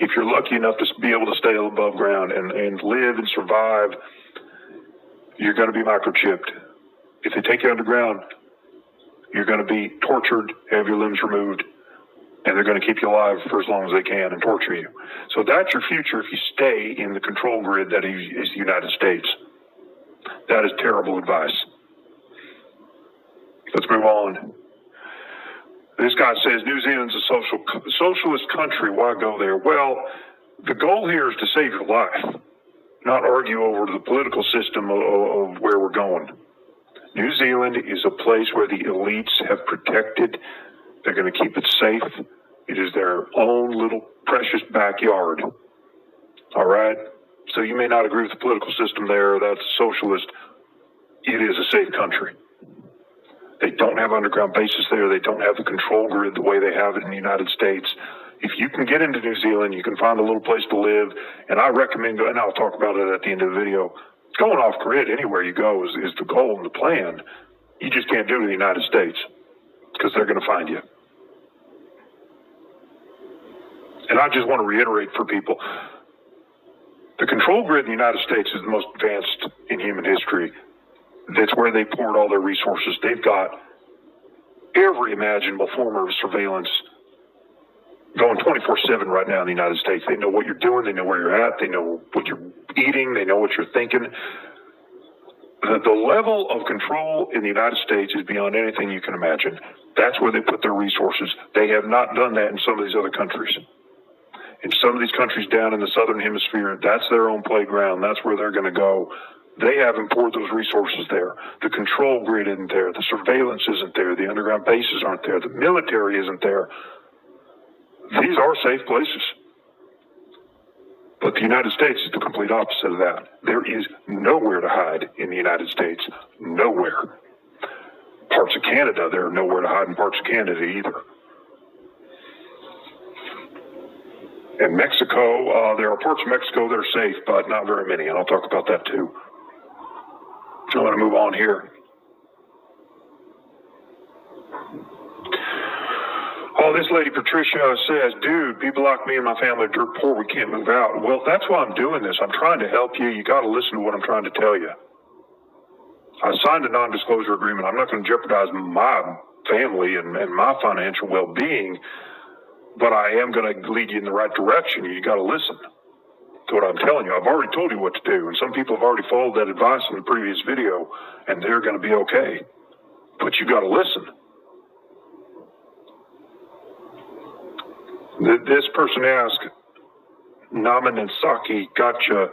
A: If you're lucky enough to be able to stay above ground and live and survive, you're going to be microchipped. If they take you underground, you're going to be tortured, have your limbs removed, and they're going to keep you alive for as long as they can and torture you. So that's your future if you stay in the control grid that is the United States. That is terrible advice. Let's move on. This guy says New Zealand's a socialist country. Why go there? Well, the goal here is to save your life, not argue over the political system of where we're going. New Zealand is a place where the elites have protected. They're going to keep it safe. It is their own little precious backyard. All right? So you may not agree with the political system there. That's socialist. It is a safe country. They don't have underground bases there. They don't have the control grid the way they have it in the United States. If you can get into New Zealand, you can find a little place to live. And I recommend, and I'll talk about it at the end of the video, going off grid anywhere you go is the goal and the plan. You just can't do it in the United States because they're going to find you. And I just want to reiterate for people, the control grid in the United States is the most advanced in human history. That's where they poured all their resources. They've got every imaginable form of surveillance going 24/7 right now in the United States. They know what you're doing. They know where you're at. They know what you're eating. They know what you're thinking. The level of control in the United States is beyond anything you can imagine. That's where they put their resources. They have not done that in some of these other countries. In some of these countries down in the southern hemisphere, that's their own playground. That's where they're going to go. They haven't poured those resources there. The control grid isn't there. The surveillance isn't there. The underground bases aren't there. The military isn't there. These are safe places. But the United States is the complete opposite of that. There is nowhere to hide in the United States. Nowhere. Parts of Canada, there are nowhere to hide in parts of Canada either. And Mexico, there are parts of Mexico that are safe, but not very many, and I'll talk about that too. I want to move on here. Oh, this lady Patricia says, dude, people like me and my family are dirt poor. We can't move out. Well, that's why I'm doing this. I'm trying to help you. You got to listen to what I'm trying to tell you. I signed a non-disclosure agreement. I'm not going to jeopardize my family and my financial well-being but I am going to lead you in the right direction. You got to listen to what I'm telling you. I've already told you what to do, and some people have already followed that advice in the previous video, and they're going to be okay. But you got to listen. This person asked, Namanansaki, gotcha.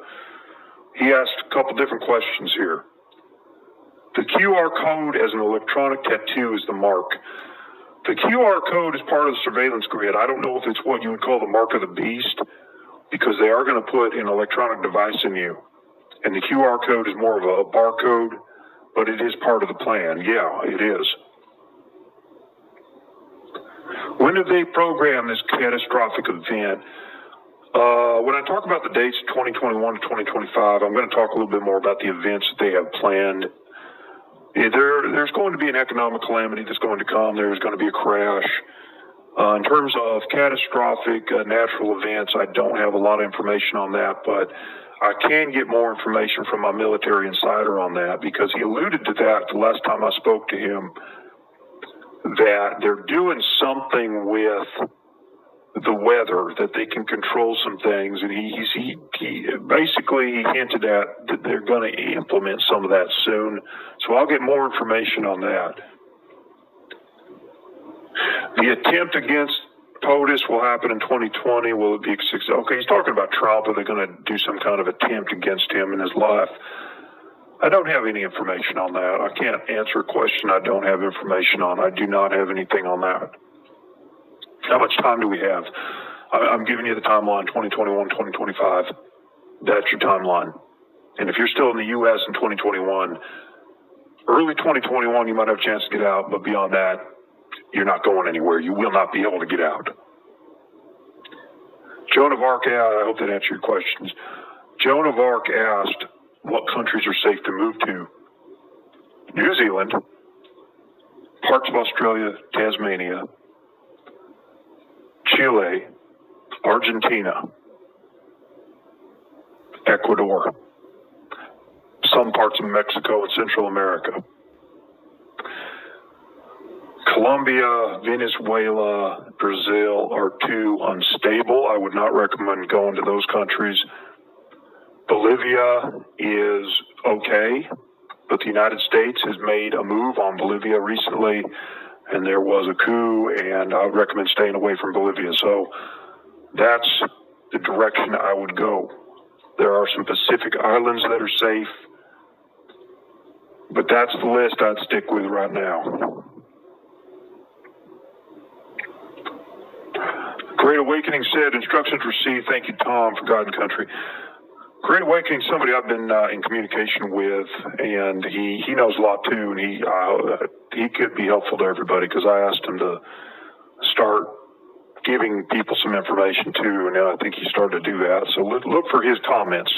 A: He asked a couple different questions here. The QR code as an electronic tattoo is the mark. The QR code is part of the surveillance grid. I don't know if it's what you would call the mark of the beast, because they are going to put an electronic device in you. And the QR code is more of a barcode, but it is part of the plan. Yeah, it is. When do they program this catastrophic event? When I talk about the dates of 2021 to 2025, I'm going to talk a little bit more about the events that they have planned. There's going to be an economic calamity that's going to come. There's going to be a crash. In terms of catastrophic natural events, I don't have a lot of information on that, but I can get more information from my military insider on that, because he alluded to that the last time I spoke to him, that they're doing something with the weather, that they can control some things, and he basically hinted at that they're going to implement some of that soon. So I'll get more information on that. The attempt against POTUS will happen in 2020. Will it be okay? He's talking about Trump. Are they going to do some kind of attempt against him in his life? I don't have any information on that. I can't answer a question I don't have information on. I do not have anything on that. How much time do we have? I'm giving you the timeline, 2021, 2025. That's your timeline. And if you're still in the U.S. in 2021, early 2021, you might have a chance to get out, but beyond that, you're not going anywhere. You will not be able to get out. Joan of Arc, I hope that answered your questions. Joan of Arc asked what countries are safe to move to. New Zealand, parts of Australia, Tasmania, Chile, Argentina, Ecuador, some parts of Mexico and Central America. Colombia, Venezuela, Brazil are too unstable. I would not recommend going to those countries. Bolivia is okay, but the United States has made a move on Bolivia recently, and there was a coup, and I would recommend staying away from Bolivia. So that's the direction I would go. There are some Pacific islands that are safe, but that's the list I'd stick with right now. Great Awakening said, instructions received. Thank you, Tom, for God and Country. Great Awakening, somebody I've been in communication with, and he knows a lot too, and he could be helpful to everybody, because I asked him to start giving people some information too, and I think he started to do that. So look for his comments.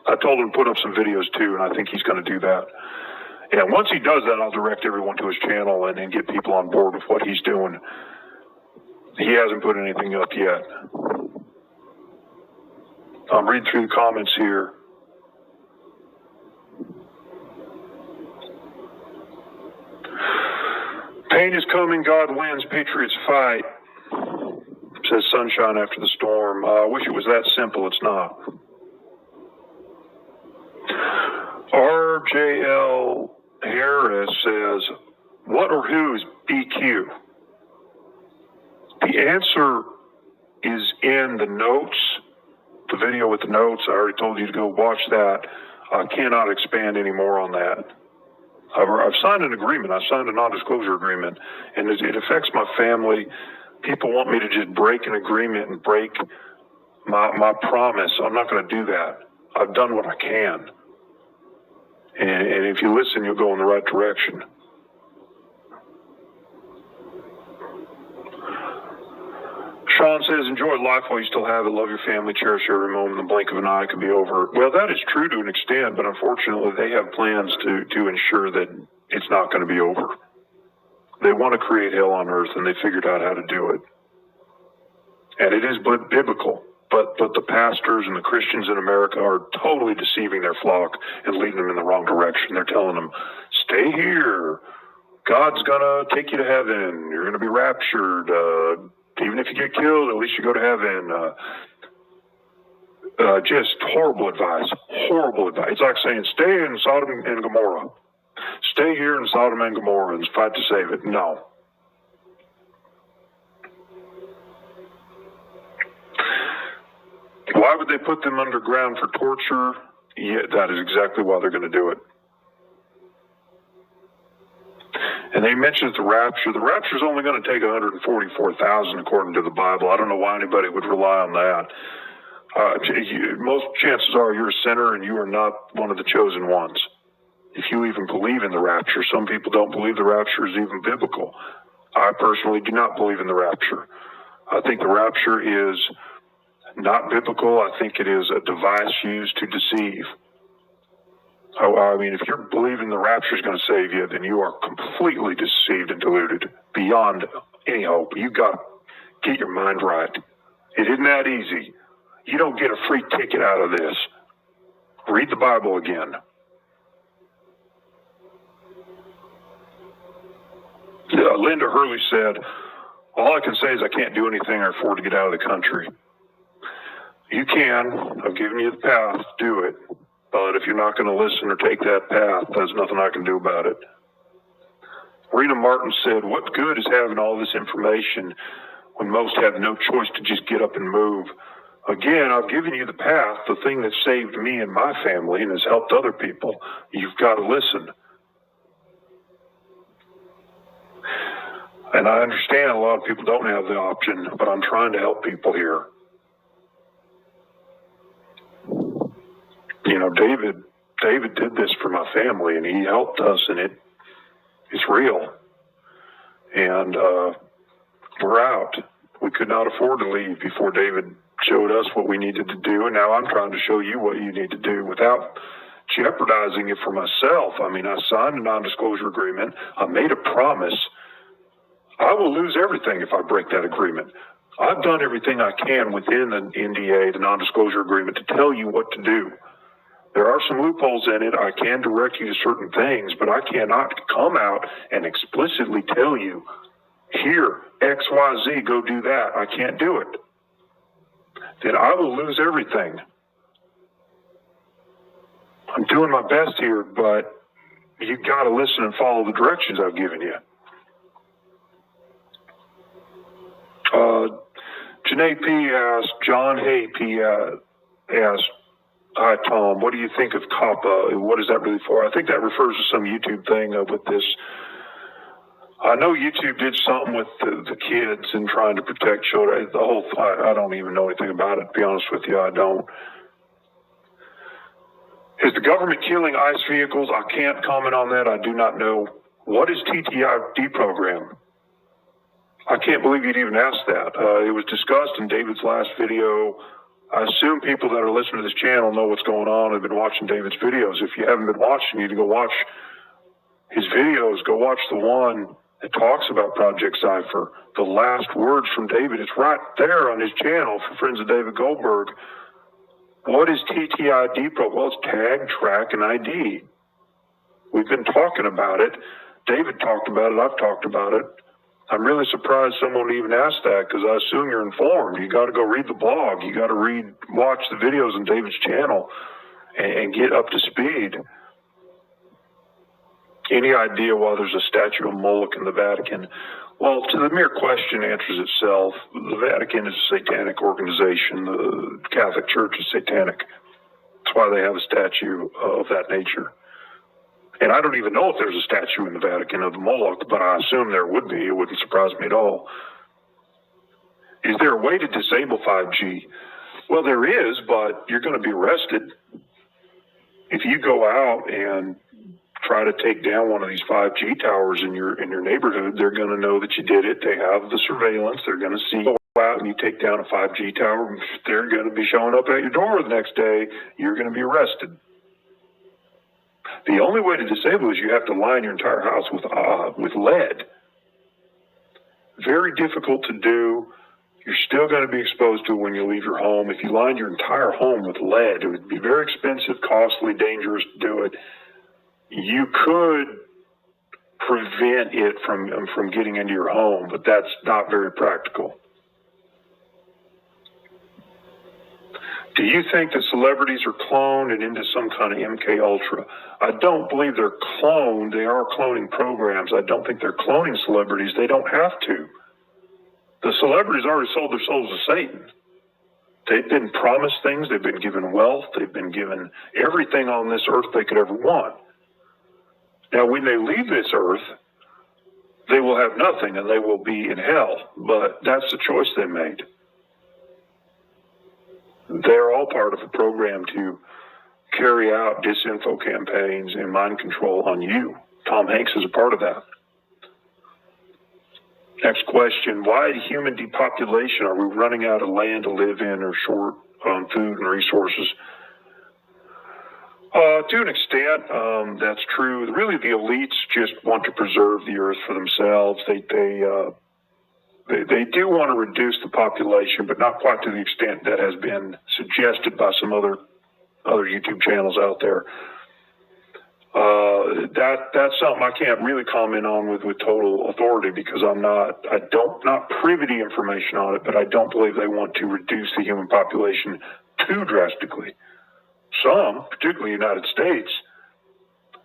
A: I told him to put up some videos too, and I think he's going to do that. And once he does that, I'll direct everyone to his channel and get people on board with what he's doing. He hasn't put anything up yet. I'm reading through the comments here. Pain is coming, God wins, Patriots fight. Says sunshine after the storm. I wish it was that simple. It's not. RJL Harris says, what or who is BQ? The answer is in the notes, the video with the notes. I already told you to go watch that. I cannot expand any more on that. I've signed an agreement. I signed a non-disclosure agreement, and it affects my family. People want me to just break an agreement and break my promise. I'm not going to do that. I've done what I can. And if you listen, you'll go in the right direction. Sean says, enjoy life while you still have it. Love your family. Cherish every moment. The blink of an eye could be over. Well, that is true to an extent, but unfortunately, they have plans to ensure that it's not going to be over. They want to create hell on earth, and they figured out how to do it. And it is biblical, but the pastors and the Christians in America are totally deceiving their flock and leading them in the wrong direction. They're telling them, stay here. God's going to take you to heaven. You're going to be raptured. Even if you get killed, at least you go to heaven. Just horrible advice. Horrible advice. It's like saying, stay in Sodom and Gomorrah. Stay here in Sodom and Gomorrah and fight to save it. No. Why would they put them underground for torture? Yeah, that is exactly why they're going to do it. And they mentioned the rapture. The rapture is only going to take 144,000 according to the Bible. I don't know why anybody would rely on that. Most chances are you're a sinner and you are not one of the chosen ones. If you even believe in the rapture, some people don't believe the rapture is even biblical. I personally do not believe in the rapture. I think the rapture is not biblical. I think it is a device used to deceive. I mean, if you're believing the rapture is going to save you, then you are completely deceived and deluded beyond any hope. You got to get your mind right. It isn't that easy. You don't get a free ticket out of this. Read the Bible again. Linda Hurley said, all I can say is I can't do anything or afford to get out of the country. You can. I've given you the path. Do it. But if you're not going to listen or take that path, there's nothing I can do about it. Rena Martin said, what good is having all this information when most have no choice to just get up and move? Again, I've given you the path, the thing that saved me and my family and has helped other people. You've got to listen. And I understand a lot of people don't have the option, but I'm trying to help people here. You know, David did this for my family, and he helped us, and it's real. And we're out. We could not afford to leave before David showed us what we needed to do, and now I'm trying to show you what you need to do without jeopardizing it for myself. I mean, I signed a non-disclosure agreement. I made a promise. I will lose everything if I break that agreement. I've done everything I can within the NDA, the non-disclosure agreement, to tell you what to do. There are some loopholes in it. I can direct you to certain things, but I cannot come out and explicitly tell you, here, X, Y, Z, go do that. I can't do it. Then I will lose everything. I'm doing my best here, but you've got to listen and follow the directions I've given you. Janae P. asked, John Hay P. asked, hi, Tom, what do you think of COPPA? What is that really for? I think that refers to some YouTube thing with this. I know YouTube did something with the kids and trying to protect children. I don't even know anything about it, to be honest with you. I don't. Is the government killing ICE vehicles? I can't comment on that. I do not know. What is TTID program? I can't believe you'd even ask that. It was discussed in David's last video. I assume people that are listening to this channel know what's going on and have been watching David's videos. If you haven't been watching, you need to go watch his videos. Go watch the one that talks about Project Cypher. The last words from David, it's right there on his channel for Friends of David Goldberg. What is TTID program? Well, it's tag, track, and ID. We've been talking about it. David talked about it. I've talked about it. I'm really surprised someone even asked that because I assume you're informed. You got to go read the blog. You got to watch the videos on David's channel and get up to speed. Any idea why there's a statue of Moloch in the Vatican? Well, to the mere question answers itself. The Vatican is a satanic organization. The Catholic Church is satanic. That's why they have a statue of that nature. And I don't even know if there's a statue in the Vatican of the Moloch, but I assume there would be. It wouldn't surprise me at all. Is there a way to disable 5G? Well, there is, but you're going to be arrested. If you go out and try to take down one of these 5G towers in your neighborhood, they're going to know that you did it. They have the surveillance. They're going to see you go out and you take down a 5G tower. They're going to be showing up at your door the next day. You're going to be arrested. The only way to disable is you have to line your entire house with lead. Very difficult to do. You're still going to be exposed to it when you leave your home. If you lined your entire home with lead, it would be very expensive, costly, dangerous to do it. You could prevent it from getting into your home, but that's not very practical. Do you think that celebrities are cloned and into some kind of MK Ultra? I don't believe they're cloned. They are cloning programs. I don't think they're cloning celebrities. They don't have to. The celebrities already sold their souls to Satan. They've been promised things. They've been given wealth. They've been given everything on this earth they could ever want. Now, when they leave this earth, they will have nothing and they will be in hell. But that's the choice they made. They're all part of a program to carry out disinfo campaigns and mind control on you. Tom Hanks is a part of that. Next question, why human depopulation? Are we running out of land to live in or short on food and resources? To an extent, that's true. Really, the elites just want to preserve the earth for themselves. They do want to reduce the population, but not quite to the extent that has been suggested by some other YouTube channels out there. That's something I can't really comment on with total authority because I'm not privy to information on it, but I don't believe they want to reduce the human population too drastically. Some, particularly the United States,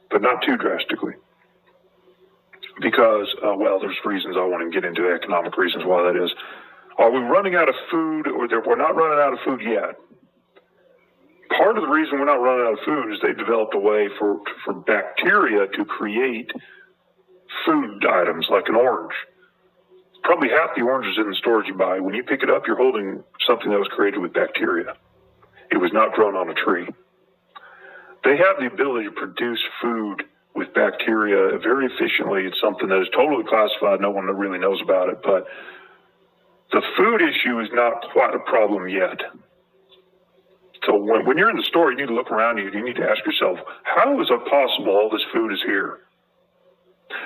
A: but not too drastically. Because, there's reasons I want to get into, economic reasons why that is. Are we running out of food, or we're not running out of food yet? Part of the reason we're not running out of food is they developed a way for bacteria to create food items like an orange. Probably half the oranges in the stores you buy, when you pick it up, you're holding something that was created with bacteria. It was not grown on a tree. They have the ability to produce food with bacteria very efficiently. It's something that is totally classified. No one really knows about it, but the food issue is not quite a problem yet. So when you're in the store, you need to look around you. You need to ask yourself, how is it possible all this food is here?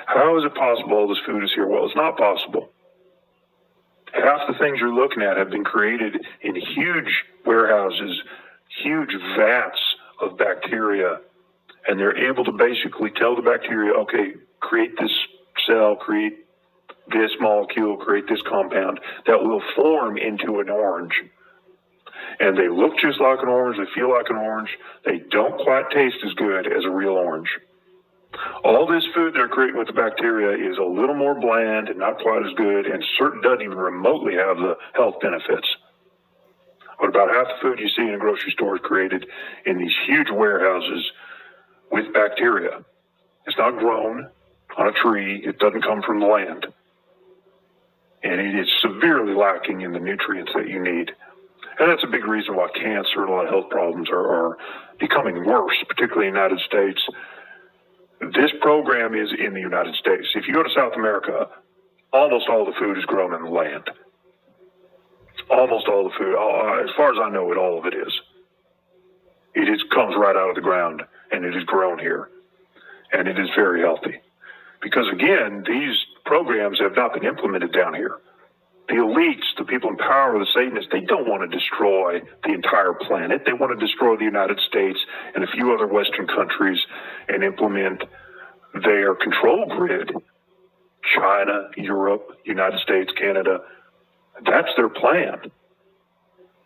A: How is it possible all this food is here? Well, it's not possible. Half the things you're looking at have been created in huge warehouses, huge vats of bacteria, and they're able to basically tell the bacteria, okay, create this cell, create this molecule, create this compound that will form into an orange. And they look just like an orange, they feel like an orange, they don't quite taste as good as a real orange. All this food they're creating with the bacteria is a little more bland and not quite as good, and doesn't even remotely have the health benefits. But about half the food you see in a grocery store is created in these huge warehouses with bacteria. It's not grown on a tree. It doesn't come from the land. And it is severely lacking in the nutrients that you need. And that's a big reason why cancer and a lot of health problems are becoming worse, particularly in the United States. This program is in the United States. If you go to South America, almost all the food is grown in the land. Almost all the food, as far as I know it, all of it is. Comes right out of the ground, and it is grown here. And it is very healthy. Because again, these programs have not been implemented down here. The elites, the people in power, the Satanists, they don't want to destroy the entire planet. They want to destroy the United States and a few other Western countries and implement their control grid. China, Europe, United States, Canada. That's their plan.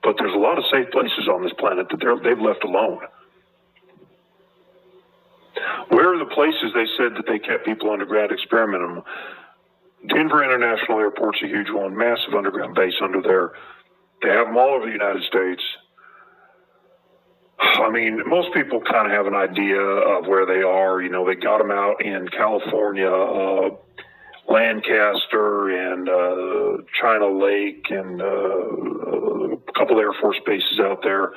A: But there's a lot of safe places on this planet that they've left alone. Where are the places they said that they kept people underground experimenting them? Denver International Airport's a huge one, massive underground base under there. They have them all over the United States. I mean, most people kind of have an idea of where they are. You know, they got them out in California, Lancaster and China Lake and a couple Air Force bases out there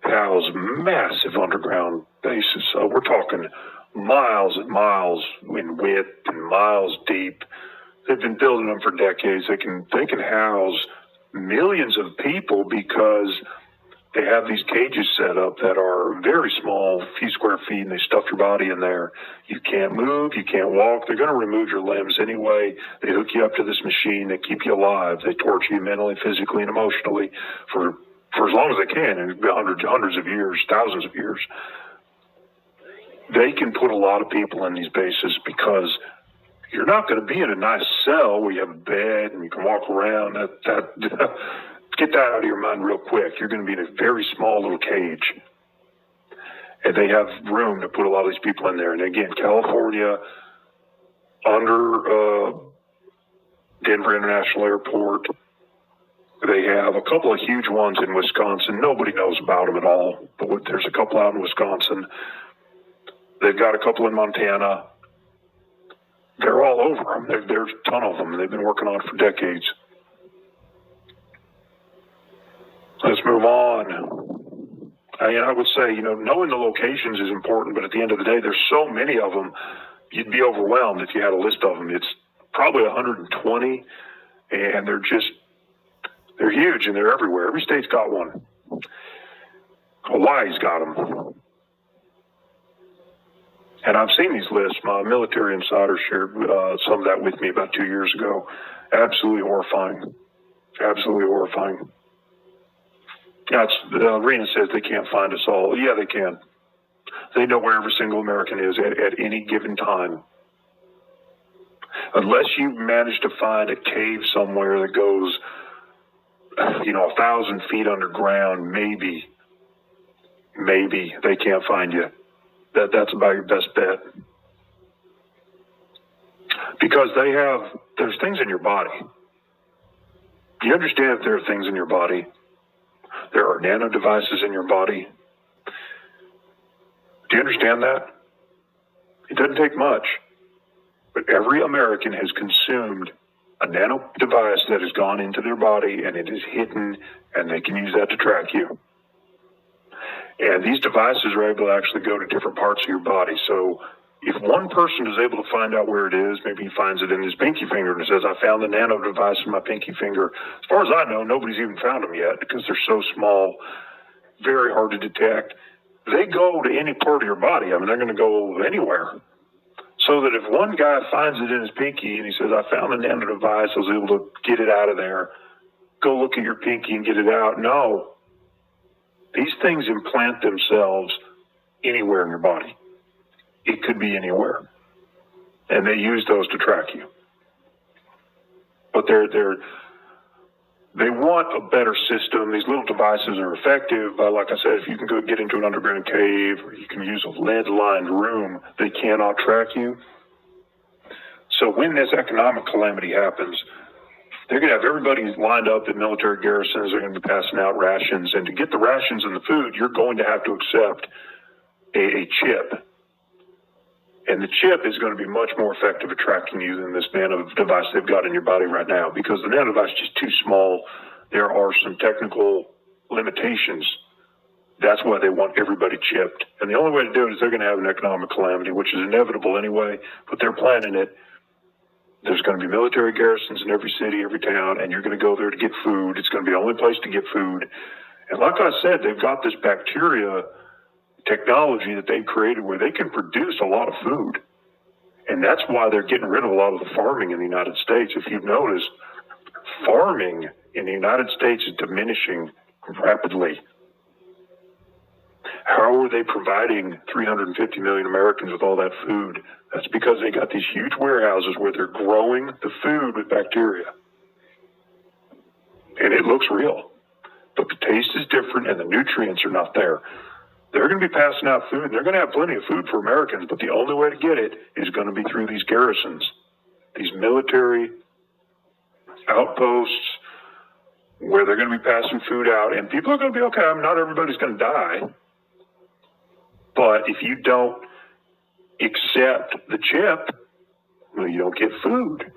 A: house massive underground bases. We're talking miles and miles in width and miles deep. They've been building them for decades. They can house millions of people because they have these cages set up that are very small, a few square feet, and they stuff your body in there. You can't move, you can't walk. They're going to remove your limbs anyway. They hook you up to this machine. They keep you alive. They torture you mentally, physically, and emotionally for as long as they can, and hundreds of years, thousands of years. They can put a lot of people in these bases because you're not going to be in a nice cell where you have a bed and you can walk around. Get that out of your mind real quick. You're going to be in a very small little cage. And they have room to put a lot of these people in there. And again, California, under Denver International Airport, they have a couple of huge ones in Wisconsin. Nobody knows about them at all, but there's a couple out in Wisconsin. They've got a couple in Montana. They're all over them. There's a ton of them. They've been working on it for decades. Let's move on. I would say, knowing the locations is important, but at the end of the day, there's so many of them, you'd be overwhelmed if you had a list of them. It's probably 120, and they're huge, and they're everywhere. Every state's got one. Hawaii's got them. And I've seen these lists. My military insider shared some of that with me about 2 years ago. Absolutely horrifying. Absolutely horrifying. Rena says they can't find us all. Yeah, they can. They know where every single American is at any given time. Unless you manage to find a cave somewhere that goes, 1,000 feet underground, maybe they can't find you. That's about your best bet. Because there's things in your body. Do you understand that there are things in your body? There are nano devices in your body. Do you understand that? It doesn't take much, but every American has consumed a nano device that has gone into their body, and it is hidden, and they can use that to track you. And these devices are able to actually go to different parts of your body. So if one person is able to find out where it is, maybe he finds it in his pinky finger and says, I found the nano device in my pinky finger. As far as I know, nobody's even found them yet because they're so small, very hard to detect. They go to any part of your body. They're going to go anywhere. So that if one guy finds it in his pinky and he says, I found the nano device, I was able to get it out of there, go look at your pinky and get it out. No. These things implant themselves anywhere in your body. It could be anywhere. And they use those to track you. But they want a better system. These little devices are effective. Like I said, if you can go get into an underground cave or you can use a lead-lined room, they cannot track you. So when this economic calamity happens, they're going to have everybody lined up at military garrisons. They're going to be passing out rations. And to get the rations and the food, you're going to have to accept a chip. And the chip is going to be much more effective at tracking you than this nano device they've got in your body right now, because the nano device is just too small. There are some technical limitations. That's why they want everybody chipped. And the only way to do it is they're going to have an economic calamity, which is inevitable anyway, but they're planning it. There's going to be military garrisons in every city, every town, and you're going to go there to get food. It's going to be the only place to get food. And like I said, they've got this bacteria technology that they've created where they can produce a lot of food. And that's why they're getting rid of a lot of the farming in the United States. If you've noticed, farming in the United States is diminishing rapidly. How are they providing 350 million Americans with all that food? That's because they got these huge warehouses where they're growing the food with bacteria. And it looks real. But the taste is different and the nutrients are not there. They're going to be passing out food. And they're going to have plenty of food for Americans, but the only way to get it is going to be through these garrisons, these military outposts where they're going to be passing food out. And people are going to be okay. Not everybody's going to die. But if you don't accept the chip, well, you don't get food.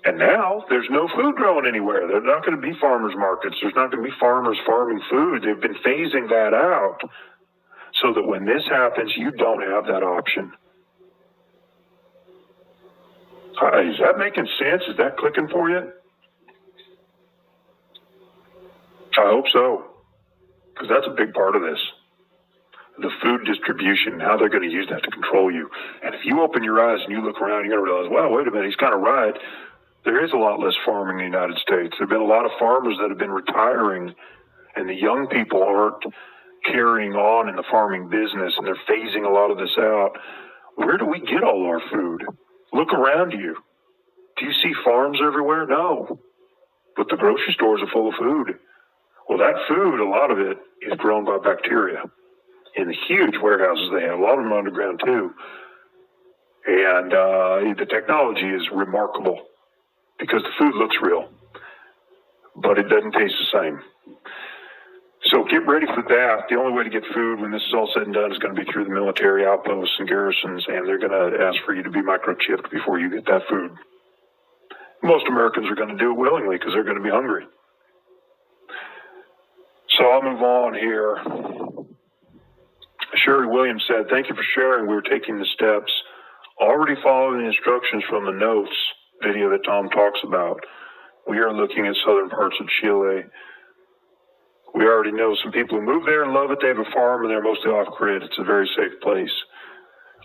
A: And now there's no food growing anywhere. There's not going to be farmers markets. There's not going to be farmers farming food. They've been phasing that out so that when this happens, you don't have that option. Is that making sense? Is that clicking for you? I hope so, because that's a big part of this. The food distribution, how they're going to use that to control you. And if you open your eyes and you look around, you're going to realize, wow, wait a minute, he's kind of right. There is a lot less farming in the United States. There have been a lot of farmers that have been retiring, and the young people aren't carrying on in the farming business, and they're phasing a lot of this out. Where do we get all our food? Look around you. Do you see farms everywhere? No. but the grocery stores are full of food. Well, that food, a lot of it is grown by bacteria in the huge warehouses they have. A lot of them are underground too. And the technology is remarkable because the food looks real, but it doesn't taste the same. So get ready for that. The only way to get food when this is all said and done is going to be through the military outposts and garrisons, and they're going to ask for you to be microchipped before you get that food. Most Americans are going to do it willingly because they're going to be hungry. So I'll move on here. Sherry Williams said, thank you for sharing. We're taking the steps, already following the instructions from the notes video that Tom talks about. We are looking at southern parts of Chile. We already know some people who move there and love it. They have a farm and they're mostly off-grid. It's a very safe place.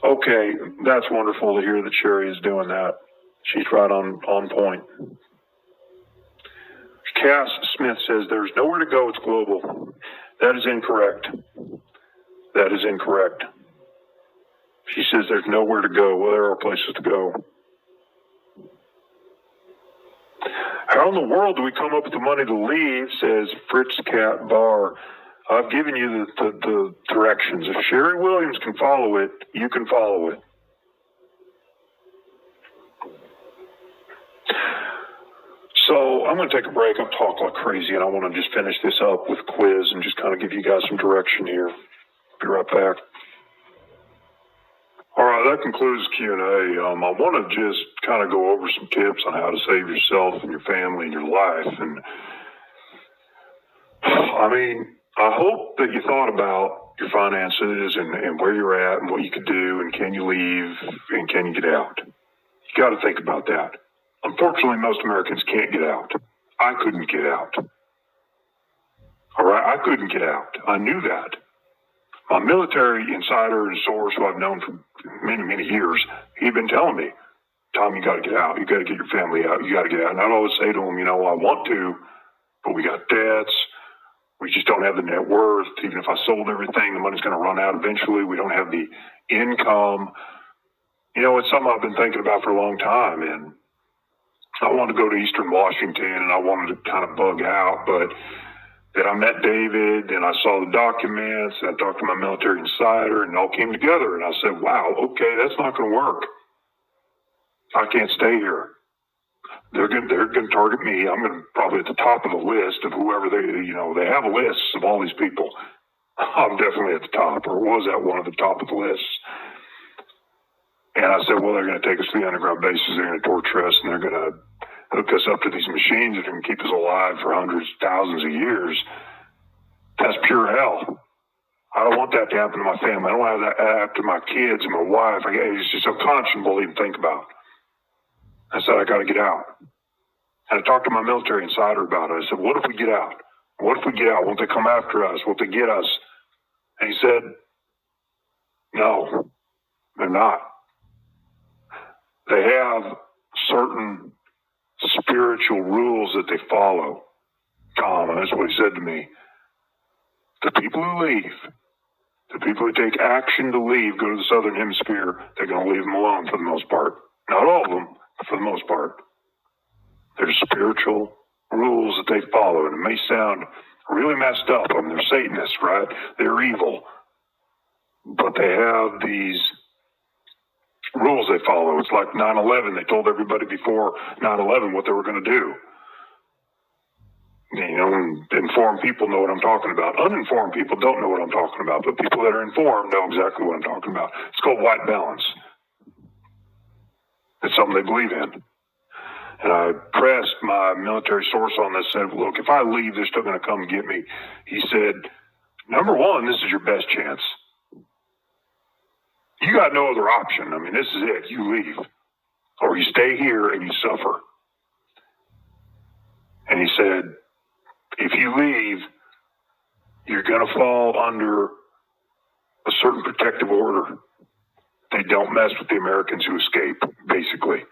A: Okay, that's wonderful to hear that Sherry is doing that. She's right on point. Cass Smith says, there's nowhere to go, it's global. That is incorrect. That is incorrect. She says there's nowhere to go. Well, there are places to go. How in the world do we come up with the money to leave, says Fritz Cat Bar. I've given you the directions. If Sherry Williams can follow it, you can follow it. So I'm going to take a break. I'm talking like crazy, and I want to just finish this up with quiz and just kind of give you guys some direction here. Be right back. All right, that concludes Q&A. I want to just kind of go over some tips on how to save yourself and your family and your life. And I mean, I hope that you thought about your finances and where you're at and what you could do and can you leave and can you get out. You got to think about that. Unfortunately, most Americans can't get out. I couldn't get out. All right, I couldn't get out. I knew that. My military insider and source, who I've known for many, many years, he'd been telling me, Tom, you got to get out. You got to get your family out. You got to get out. And I'd always say to him, I want to, but we got debts. We just don't have the net worth. Even if I sold everything, the money's going to run out eventually. We don't have the income. It's something I've been thinking about for a long time. And I wanted to go to Eastern Washington and I wanted to kind of bug out, but then I met David and I saw the documents and I talked to my military insider and it all came together. And I said, wow, okay, that's not going to work. I can't stay here. They're going to target me. I'm going to probably at the top of the list of whoever they have a list of all these people. I'm definitely at the top, or was at one of the top of the lists. And I said, well, they're going to take us to the underground bases. They're going to torture us and they're going to hook us up to these machines that can keep us alive for hundreds, thousands of years. That's pure hell. I don't want that to happen to my family. I don't want that to happen to my kids and my wife. It's just unconscionable to even think about. I said, I got to get out. And I talked to my military insider about it. I said, what if we get out? What if we get out? Won't they come after us? Won't they get us? And he said, no, they're not. They have certain spiritual rules that they follow, Tom, and that's what he said to me. The people who leave, the people who take action to leave, go to the Southern Hemisphere, they're going to leave them alone for the most part. Not all of them, but for the most part. There's spiritual rules that they follow, and it may sound really messed up. I mean, they're Satanists, right? They're evil. But they have these rules they follow. It's like 9/11. They told everybody before 9/11 what they were going to do. Informed people know what I'm talking about. Uninformed people don't know what I'm talking about, but people that are informed know exactly what I'm talking about. It's called white balance. It's something they believe in. And I pressed my military source on this, said, look, if I leave, they're still going to come get me. He said, number one, this is your best chance. You got no other option. I mean, this is it. You leave. Or you stay here and you suffer. And he said, if you leave, you're going to fall under a certain protective order. They don't mess with the Americans who escape, basically.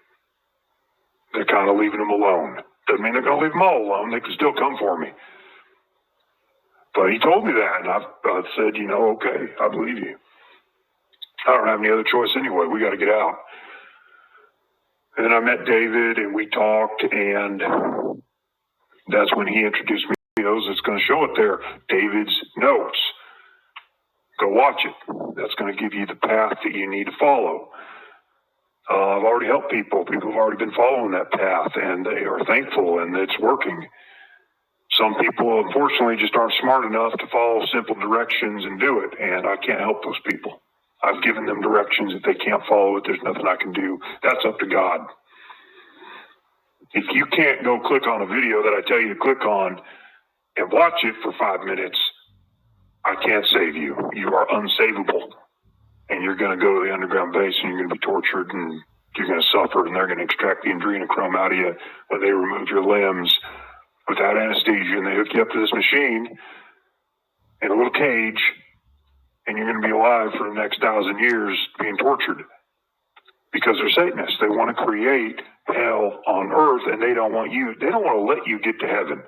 A: They're kind of leaving them alone. Doesn't mean they're going to leave them all alone. They can still come for me. But he told me that, and I said, okay, I believe you. I don't have any other choice anyway. We got to get out. And then I met David, and we talked, and That's when he introduced me to videos. It's going to show it there. David's notes. Go watch it. That's going to give you the path that you need to follow. I've already helped people. People have already been following that path, and they are thankful, and it's working. Some people, unfortunately, just aren't smart enough to follow simple directions and do it, and I can't help those people. I've given them directions. If they can't follow it, there's nothing I can do. That's up to God. If you can't go click on a video that I tell you to click on and watch it for 5 minutes, I can't save you. You are unsavable. And you're going to go to the underground base and you're going to be tortured and you're going to suffer, and they're going to extract the adrenochrome out of you when they remove your limbs without anesthesia, and they hook you up to this machine in a little cage, and you're going to be alive for the next 1,000 years being tortured because they're Satanists. They want to create hell on earth, and they don't want to let you get to heaven.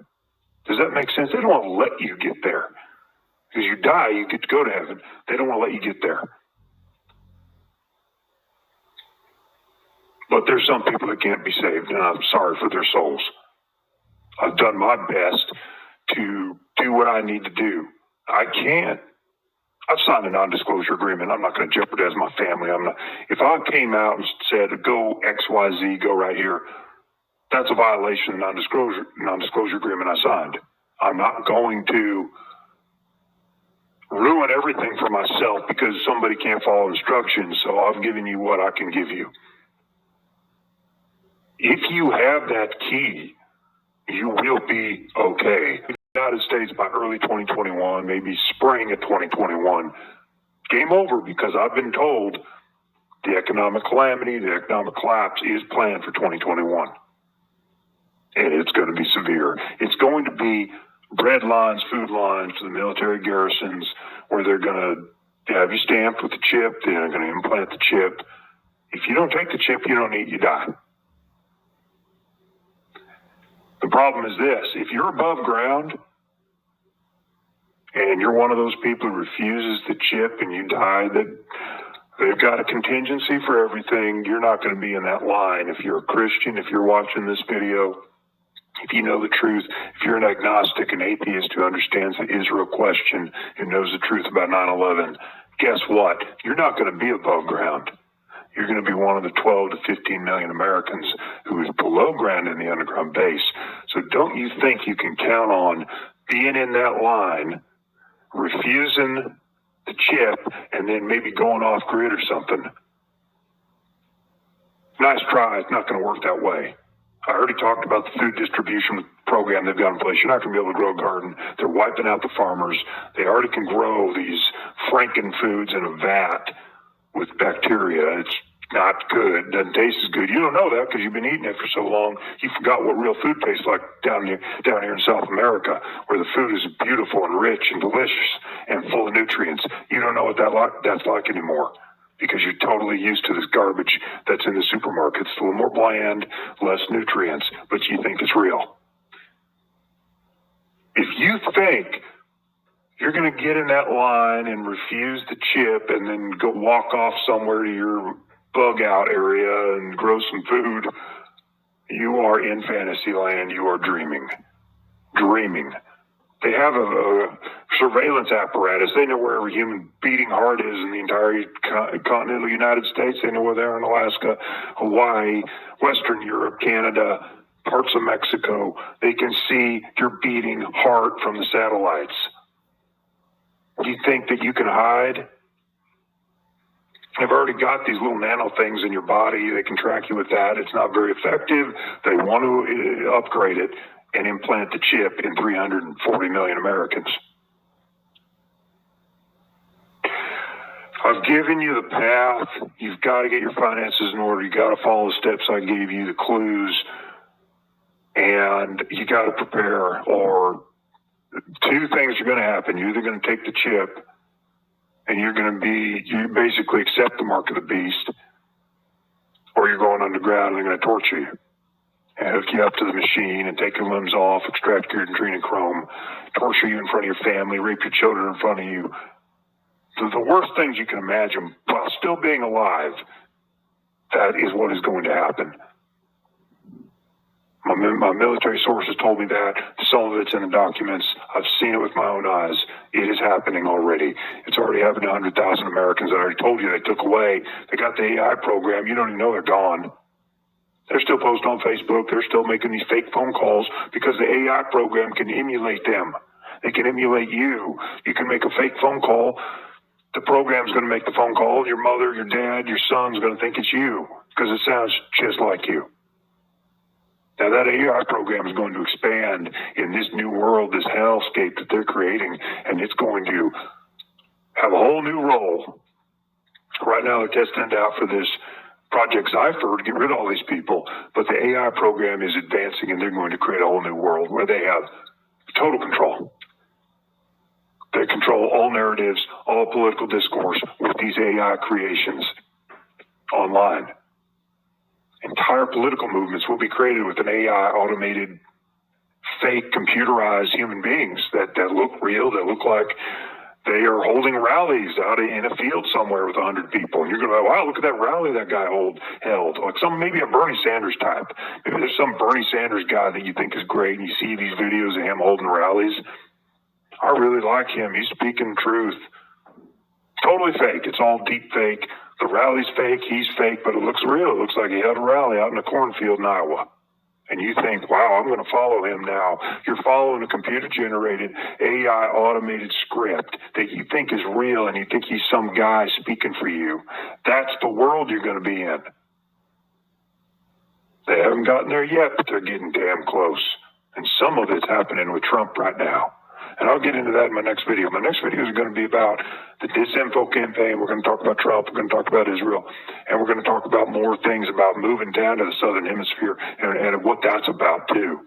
A: Does that make sense? They don't want to let you get there. Because you die, you get to go to heaven. They don't want to let you get there. But there's some people that can't be saved, and I'm sorry for their souls. I've done my best to do what I need to do. I can't. I've signed a non-disclosure agreement. I'm not going to jeopardize my family. If I came out and said, go XYZ, go right here, that's a violation of non-disclosure agreement I signed. I'm not going to ruin everything for myself because somebody can't follow instructions, so I've given you what I can give you. If you have that key, you will be okay. The United States by early 2021, maybe spring of 2021, game over, because I've been told the economic calamity, the economic collapse is planned for 2021. And it's going to be severe. It's going to be bread lines, food lines to the military garrisons where they're going to have you stamped with the chip. They're going to implant the chip. If you don't take the chip, you don't eat, you die. The problem is this: if you're above ground and you're one of those people who refuses the chip and you die, that they've got a contingency for everything. You're not going to be in that line. If you're a Christian, if you're watching this video, if you know the truth, if you're an agnostic, an atheist who understands the Israel question, who knows the truth about 9/11, guess what? You're not going to be above ground. You're going to be one of the 12 to 15 million Americans who is below ground in the underground base. So don't you think you can count on being in that line, refusing the chip, and then maybe going off grid or something? Nice try. It's not going to work that way. I already talked about the food distribution program they've got in place. You're not going to be able to grow a garden. They're wiping out the farmers. They already can grow these Franken foods in a vat with bacteria. It's not good. Doesn't taste as good. You don't know that because you've been eating it for so long. You forgot what real food tastes like down here in South America, where the food is beautiful and rich and delicious and full of nutrients. You don't know what that's like anymore because you're totally used to this garbage that's in the supermarkets. It's a little more bland, less nutrients, but you think it's real. If you think you're going to get in that line and refuse the chip and then go walk off somewhere to your bug out area and grow some food, you are in fantasy land. You are dreaming. They have a surveillance apparatus. They know where every human beating heart is in the entire continental United States. They know where they are in Alaska, Hawaii, Western Europe, Canada, parts of Mexico. They can see your beating heart from the satellites. Do you think that you can hide? They've already got these little nano things in your body. They can track you with that. It's not very effective. They want to upgrade it and implant the chip in 340 million Americans. I've given you the path. You've got to get your finances in order. You got to follow the steps I gave you, the clues, and you got to prepare. Or two things are going to happen. You're either going to take the chip and you basically accept the mark of the beast, or you're going underground and they're going to torture you and hook you up to the machine and take your limbs off, extract your adrenochrome, torture you in front of your family, rape your children in front of you. The worst things you can imagine while still being alive, that is what is going to happen. My military sources told me that. Some of it's in the documents. I've seen it with my own eyes. It is happening already. It's already happened to 100,000 Americans. I already told you they took away. They got the AI program. You don't even know they're gone. They're still posting on Facebook. They're still making these fake phone calls because the AI program can emulate them. They can emulate you. You can make a fake phone call. The program's going to make the phone call. Your mother, your dad, your son's going to think it's you because it sounds just like you. Now that AI program is going to expand in this new world, this hellscape that they're creating, and it's going to have a whole new role. Right now they're testing it out for this Project Cypher to get rid of all these people, but the AI program is advancing and they're going to create a whole new world where they have total control. They control all narratives, all political discourse with these AI creations online. Entire political movements will be created with an AI automated, fake, computerized human beings that look real, that look like they are holding rallies out in a field somewhere with 100 people. And you're going to go, wow, look at that rally that guy held. Like maybe a Bernie Sanders type. Maybe there's some Bernie Sanders guy that you think is great and you see these videos of him holding rallies. I really like him. He's speaking truth. Totally fake. It's all deep fake. The rally's fake. He's fake, but it looks real. It looks like he held a rally out in a cornfield in Iowa. And you think, wow, I'm going to follow him now. You're following a computer-generated, AI automated script that you think is real and you think he's some guy speaking for you. That's the world you're going to be in. They haven't gotten there yet, but they're getting damn close. And some of it's happening with Trump right now. And I'll get into that in my next video. My next video is going to be about the disinfo campaign. We're going to talk about Trump. We're going to talk about Israel. And we're going to talk about more things about moving down to the southern hemisphere and what that's about, too.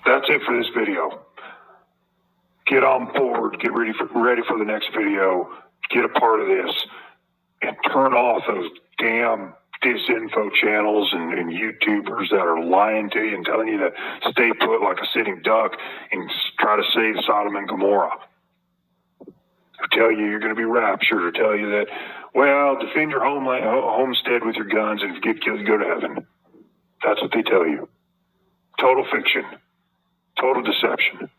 A: That's it for this video. Get on board. Get ready for the next video. Get a part of this. And turn off those damn disinfo channels and YouTubers that are lying to you and telling you to stay put like a sitting duck and try to save Sodom and Gomorrah. Who tell you you're going to be raptured, or tell you that, well, defend your homestead with your guns, and if you get killed, you go to heaven. That's what they tell you. Total fiction. Total deception.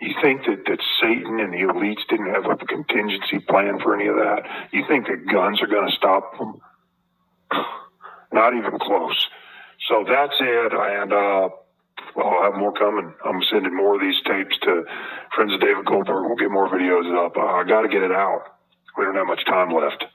A: You think that Satan and the elites didn't have a contingency plan for any of that? You think that guns are going to stop them? Not even close. So that's it, and I'll have more coming. I'm sending more of these tapes to friends of David Goldberg. We'll get more videos up. I got to get it out. We don't have much time left.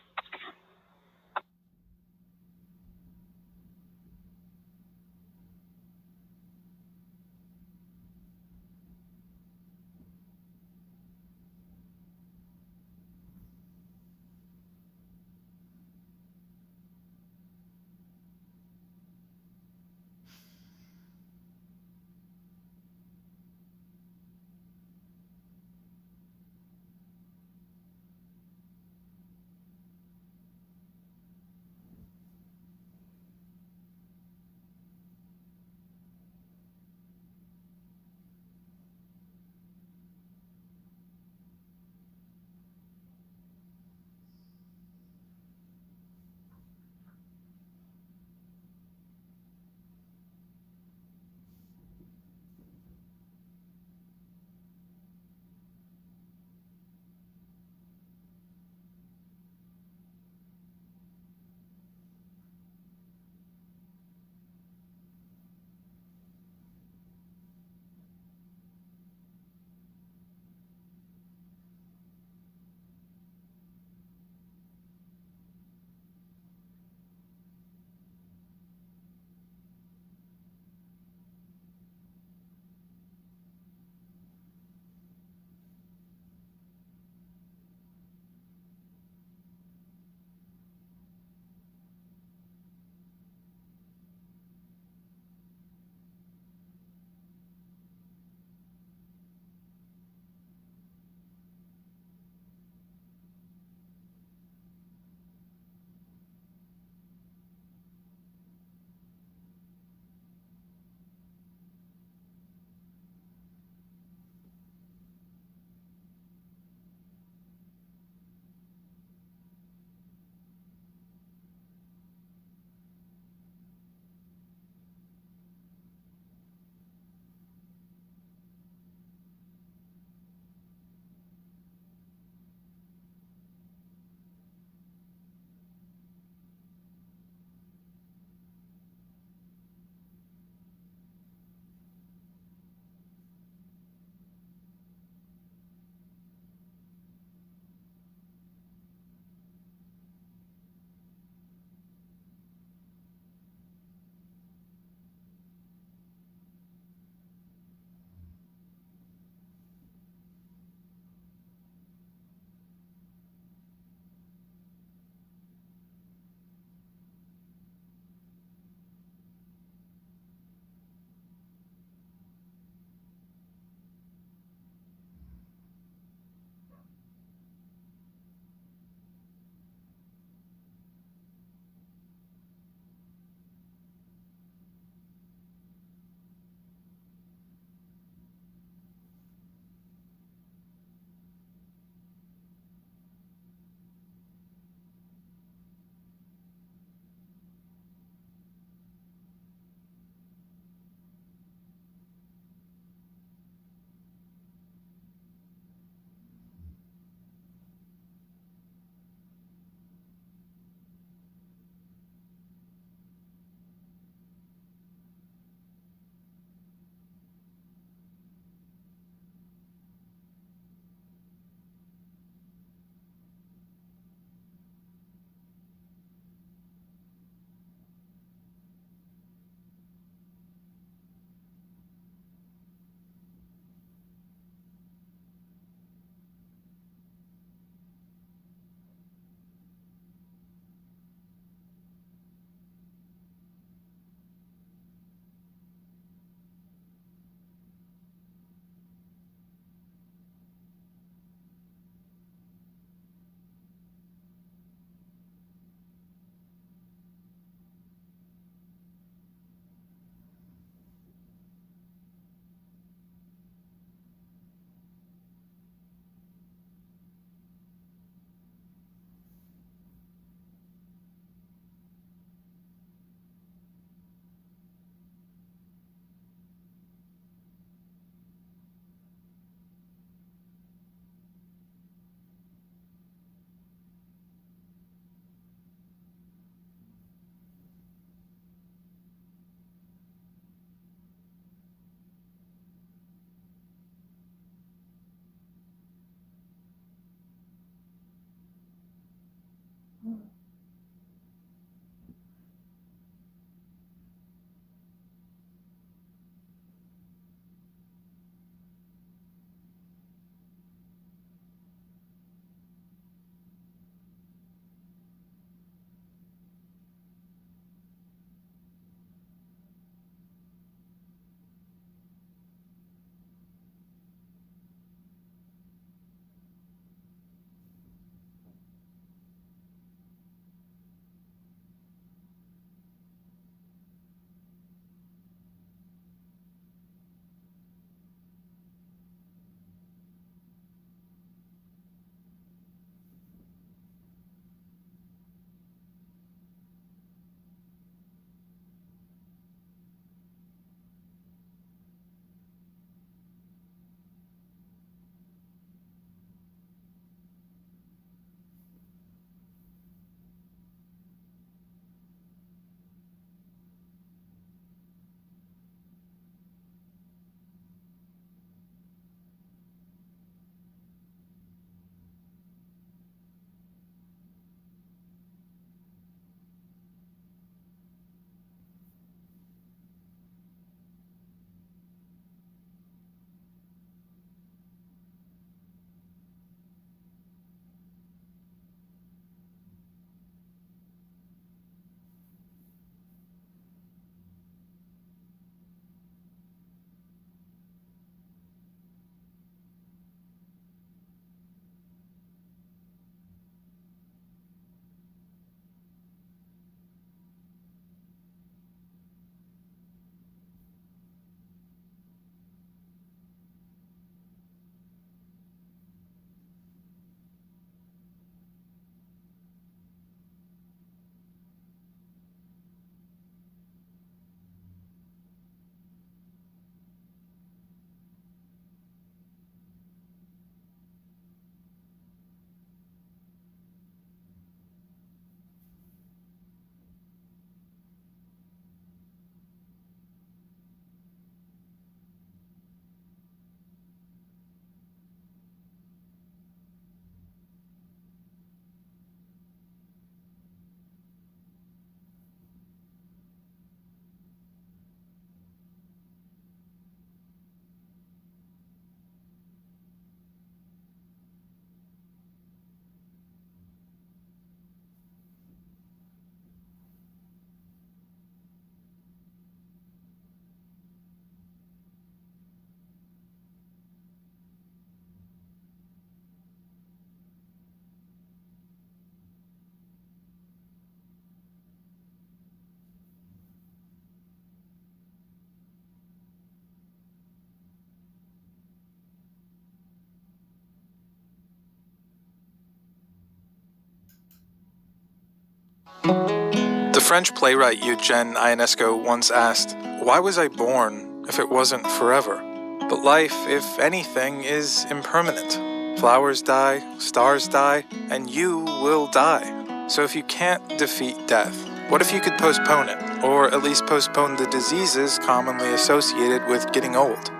B: The French playwright Eugène Ionesco once asked, "Why was I born if it wasn't forever?" But life, if anything, is impermanent. Flowers die, stars die, and you will die. So if you can't defeat death, what if you could postpone it, or at least postpone the diseases commonly associated with getting old?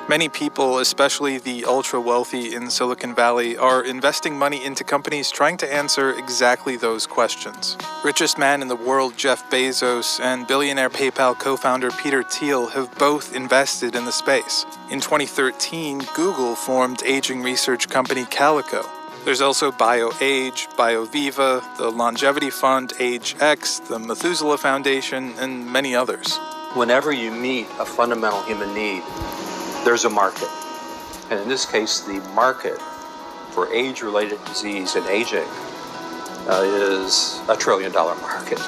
B: Many people, especially the ultra-wealthy in Silicon Valley, are investing money into companies trying to answer exactly those questions. Richest man in the world, Jeff Bezos, and billionaire PayPal co-founder Peter Thiel have both invested in the space. In 2013, Google formed aging research company Calico. There's also BioAge, BioViva, the Longevity Fund, AgeX, the Methuselah Foundation, and many others.
C: Whenever you meet a fundamental human need, there's a market. And in this case, the market for age-related disease and aging is $1 trillion market.